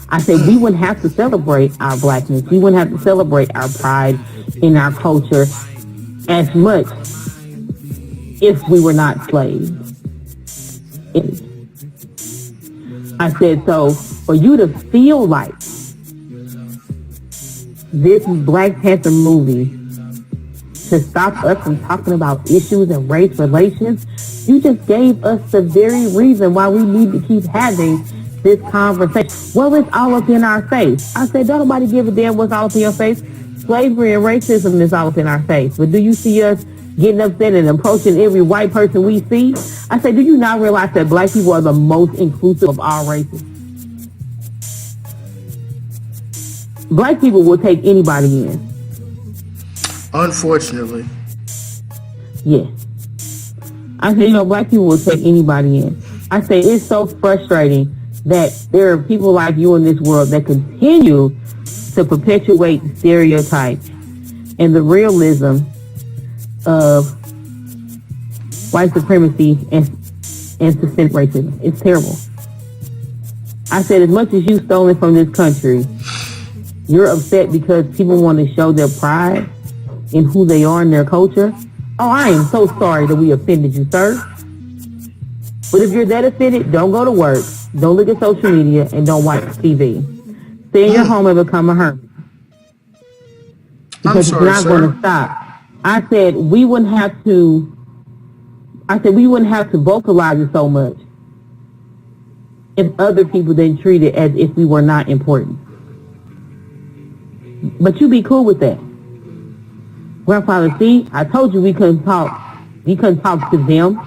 I said we wouldn't have to celebrate our Blackness. We wouldn't have to celebrate our pride in our culture as much if we were not slaves. I said, so for you to feel like this Black Panther movie to stop us from talking about issues and race relations, you just gave us the very reason why we need to keep having this conversation. Well, it's all up in our face. I said, don't nobody give a damn what's all up in your face. Slavery and racism is all up in our face. But do you see us getting upset and approaching every white person we see? I said, do you not realize that Black people are the most inclusive of all races? Black people will take anybody in. Unfortunately. Yes. I say, you know, Black people will take anybody in. I say, it's so frustrating that there are people like you in this world that continue to perpetuate the stereotypes and the realism of white supremacy and systemic racism. It's terrible. I said, as much as you've stolen from this country, you're upset because people want to show their pride in who they are in their culture. Oh, I am so sorry that we offended you, sir. But if you're that offended, don't go to work, don't look at social media, and don't watch TV. Stay in your home and become a hermit. Because it's not going to stop. I said we wouldn't have to vocalize it so much if other people didn't treat it as if we were not important. But you be cool with that. Grandfather, see, I told you we couldn't talk. We couldn't talk to them.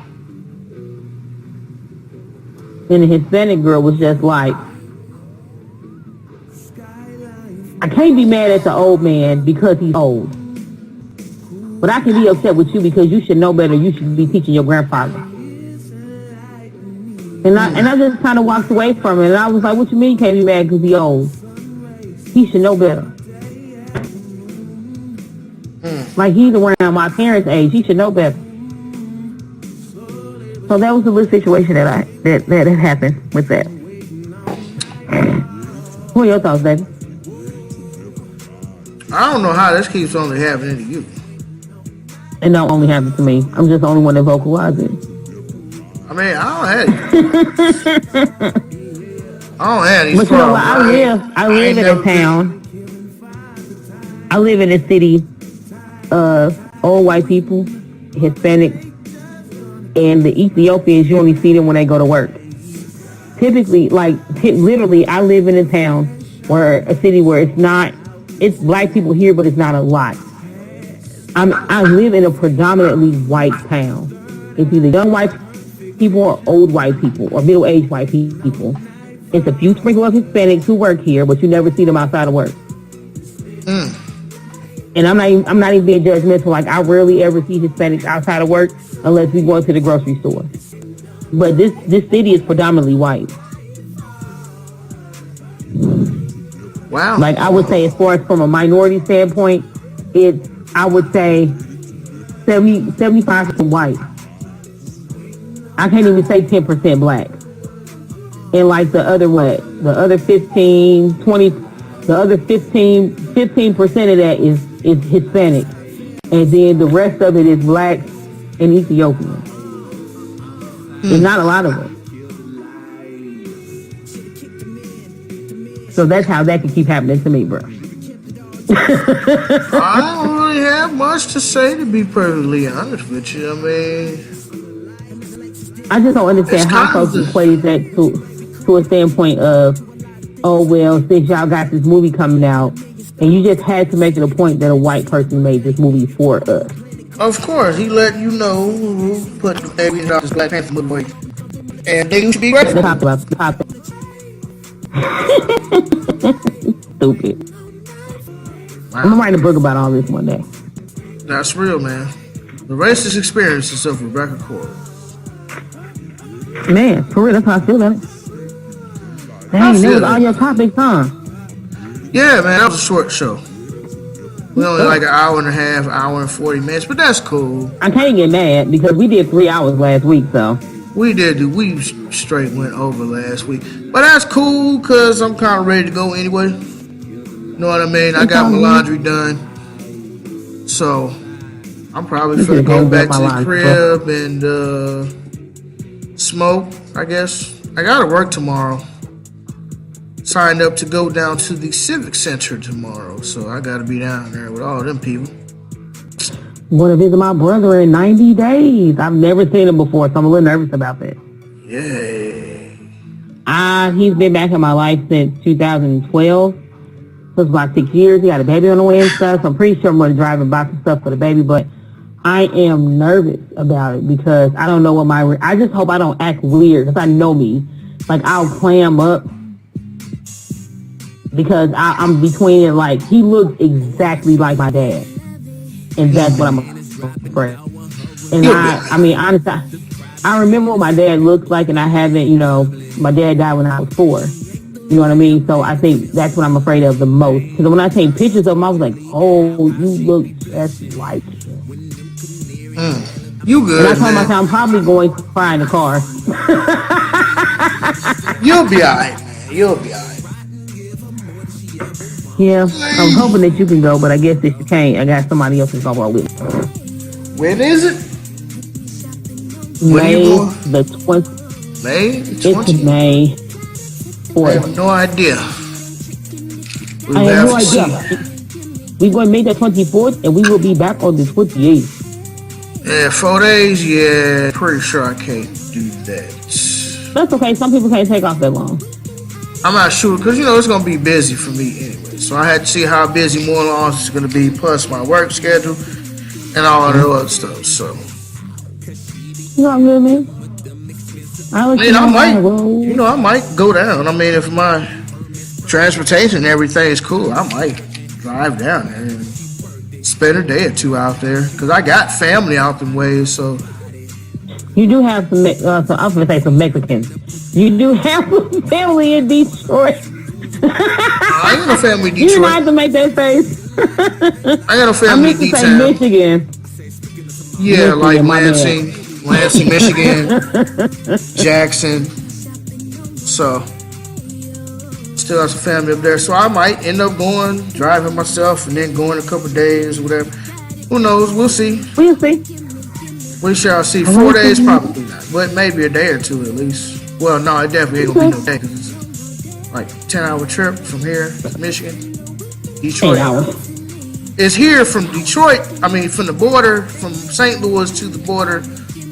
And the Hispanic girl was just like, I can't be mad at the old man because he's old. But I can be upset with you because you should know better. You should be teaching your grandfather. And I just kind of walked away from it. And I was like, what you mean you can't be mad because he's old? He should know better. Like, he's around my parents' age. He should know better. So that was a little situation that happened with that. What are your thoughts, baby? I don't know how this keeps only happening to you. It don't only happen to me. I'm just the only one that vocalizes it. I mean, I don't have it. I don't have these But you know what? problems. I live in a town. I live in a city of old white people, Hispanics, and the Ethiopians. You only see them when they go to work. Typically, literally, I live in a town where a city where it's black people here, but it's not a lot. I live in a predominantly white town. It's either young white people or old white people or middle-aged white people. It's a few sprinkle of Hispanics who work here, but you never see them outside of work. And I'm not even being judgmental. Like, I rarely ever see Hispanics outside of work unless we go to the grocery store. But this city is predominantly white. Wow. Like, I would say, as far as from a minority standpoint, I would say 75% white. I can't even say 10% black. And like the other 15% of that is Hispanic. And then the rest of it is black and Ethiopian. There's not a lot of it. So that's how that can keep happening to me, bro. I don't really have much to say, to be perfectly honest with you. I mean, I just don't understand how folks equate that to a standpoint of, oh, well, since y'all got this movie coming out, and you just had to make it a point that a white person made this movie for us. Of course, he let you know who put the baby in this Black Panther movie. And they should be grateful. Stupid. Wow. I'm writing a book about all this one day. That's real, man. The racist experiences of Rebecca Cora. Man, for real, that's how I feel about it. Dang, that was all your topics, huh? Yeah, man, that was a short show. We only like an hour and a half, hour and 40 minutes, but that's cool. I can't get mad because we did 3 hours last week, so. We straight went over last week. But that's cool, because I'm kind of ready to go anyway. You know what I mean? I got my laundry done. So, I'm probably going to go back to the crib and smoke, I guess. I got to work tomorrow. Signed up to go down to the Civic Center tomorrow. So, I got to be down there with all them people. Want to visit my brother in 90 days. I've never seen him before, so I'm a little nervous about that. Yay. He's been back in my life since 2012. So it's about 6 years. He got a baby on the way and stuff. So I'm pretty sure I'm going to drive and buy some stuff for the baby. But I am nervous about it because I don't know what I just hope I don't act weird because I know me. Like, I'll clam up because I'm between it. Like, he looks exactly like my dad. And that's what I'm afraid. And I mean, honestly, I remember what my dad looked like, and I haven't, my dad died when I was 4. You know what I mean? So I think that's what I'm afraid of the most. Because when I take pictures of him, I was like, oh, you look just like him. You good, and I told myself I'm probably going to cry in the car. You'll be all right, man. You'll be all right. Yeah, I'm hoping that you can go, but I guess if you can't, I got somebody else to go with me. When is it? May the 20th. May the 20th? It's May 4th. I have no idea. I have no idea. We're going to May the 24th, and we will be back on the 28th. Yeah, 4 days? Yeah, pretty sure I can't do that. That's okay. Some people can't take off that long. I'm not sure, because, it's going to be busy for me anyway. So I had to see how busy more long is going to be, plus my work schedule and all the other stuff. So, you know what I mean? I might go down. I mean, if my transportation and everything is cool, I might drive down there and spend a day or two out there, because I got family out them ways. So you do have some. I was going to say some Mexicans. You do have some family in Detroit. I ain't got no family in Detroit. You didn't have to make that face. I got no family in Detroit. Michigan. Yeah, Michigan, like Lansing, Michigan, Jackson. So, still have some family up there. So I might end up driving myself, and then going a couple days or whatever. Who knows? We'll see. We'll see. We shall see. 4 days, probably not, but maybe a day or two at least. Well, no, it definitely ain't gonna be no day. like 10-hour trip from here, Michigan, Detroit. 8 hours. It's here from Detroit. I mean, from the border, from St. Louis to the border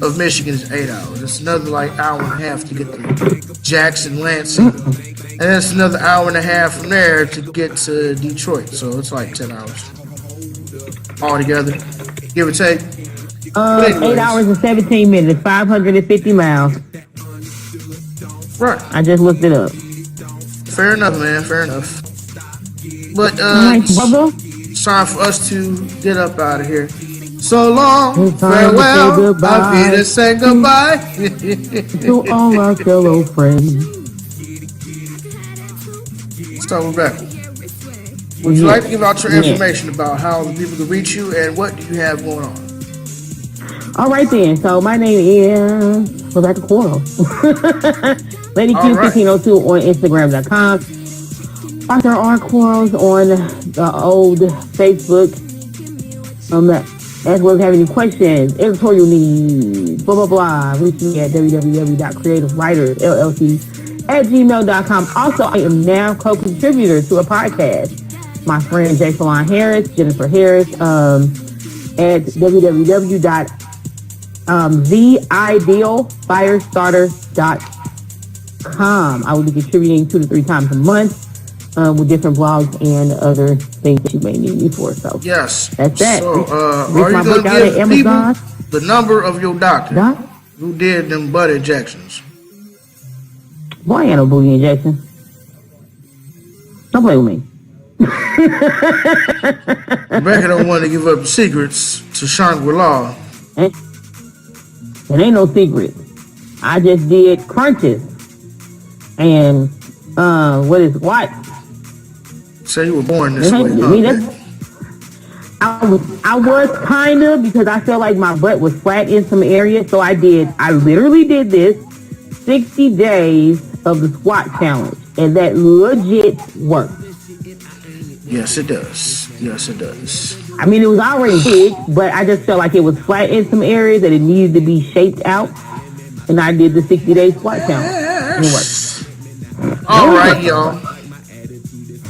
of Michigan is 8 hours. It's another like hour and a half to get to Jackson, Lansing, and it's another hour and a half from there to get to Detroit. So it's like 10 hours altogether, give or take. 8 hours and 17 minutes, 550 miles. Right. I just looked it up. Fair enough, man. Fair enough. But Nice, brother. it's time for us to get up out of here. So long, It's time to say farewell. goodbye. I'll be to say goodbye. To all our fellow friends. So Rebecca, would you like to give out your information about how the people can reach you and what do you have going on? All right then. So my name is Rebecca Quarles. Lady Q1502 on Instagram.com. Dr. R Quarles on the old Facebook. As well as having any questions, editorial needs, blah, blah, blah. Reach me at www.creativewriters.llc@gmail.com. Also, I am now co-contributor to a podcast. My friend J. Salon Harris, Jennifer Harris, at theidealfirestarter.com. I will be contributing 2 to 3 times a month with different blogs and other things that you may need me for. So yes, that's that. So, are Reach you my going book to out at give Amazon. people the number of your doctor Doc? who did them butt injections? Boy, I ain't no booty injection. Don't play with me. Rebecca don't want to give up secrets to Shangri-La. It ain't no secret. I just did crunches. And, what? Say you were born this way. I was kind of, because I felt like my butt was flat in some areas. So I literally did this 60 days of the squat challenge. And that legit worked. Yes, it does. Yes, it does. I mean, it was already big, but I just felt like it was flat in some areas that it needed to be shaped out. And I did the 60-day squat challenge. And it worked. All right, y'all.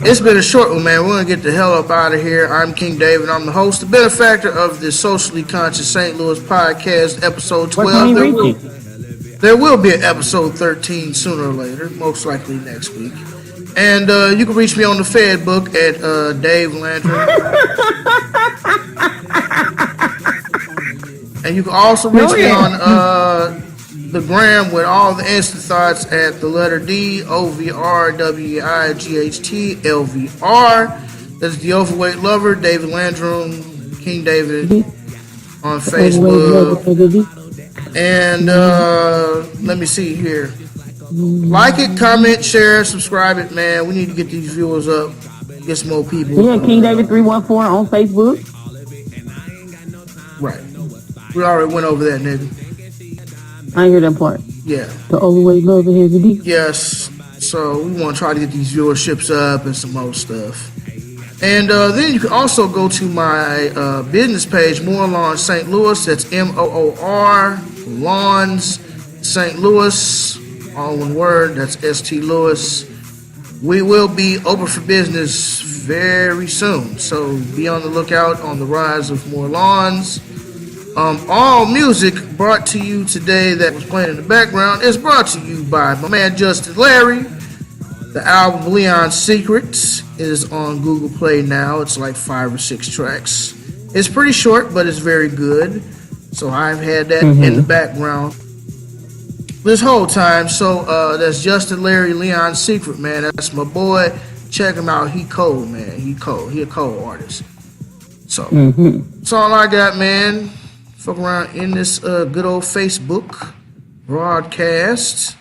It's been a short one, man. We're going to get the hell up out of here. I'm King David. I'm the host, the benefactor of the Socially Conscious St. Louis podcast, episode 12. There will be an episode 13 sooner or later, most likely next week. And you can reach me on the Facebook at Dave Landry. And you can also reach me on the gram with all the instant thoughts at the letter D, OVRWIGHT That's the Overweight Lover, David Landrum, King David on Facebook. And let me see here. Like it, comment, share, subscribe it, man. We need to get these viewers up, get some more people. Yeah, King David 314 on Facebook. Right. We already went over that, nigga. I ain't hear that part. Yeah. The overweight lover has a D. Yes. So we want to try to get these viewerships up and some more stuff. And then you can also go to my business page, Moore Lawns St. Louis. That's MOOR Lawns St. Louis. All one word. That's ST Louis. We will be open for business very soon. So be on the lookout on the rise of Moore Lawns. All music brought to you today that was playing in the background is brought to you by my man Justin Larry. The album Leon's Secrets is on Google Play now. It's like 5 or 6 tracks. It's pretty short, but it's very good. So I've had that in the background this whole time. So that's Justin Larry, Leon's Secret, man. That's my boy. Check him out. He cold, man. He cold. He a cold artist. So that's all I got, man. Fuck around in this good old Facebook broadcast.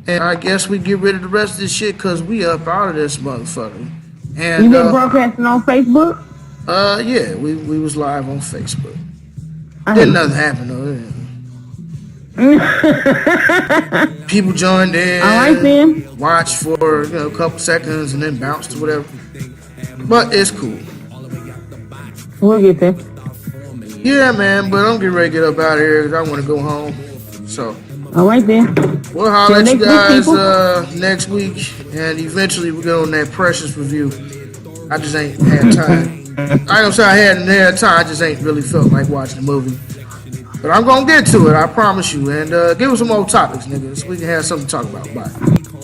And I guess we get rid of the rest of this shit because we up out of this motherfucker. And You been broadcasting on Facebook? Yeah, we was live on Facebook. Didn't nothing happen though. People joined in. All right then. Watched for a couple seconds and then bounced or whatever. But it's cool. We'll get there. Yeah, man, but I'm getting ready to get up out of here because I want to go home. So, All right then. We'll holler at Till you next week, guys next week, and eventually we'll get on that Precious review. I just ain't had time. I don't say I hadn't had time. I just ain't really felt like watching the movie. But I'm gonna get to it. I promise you. And give us some more topics, niggas. We can have something to talk about. Bye.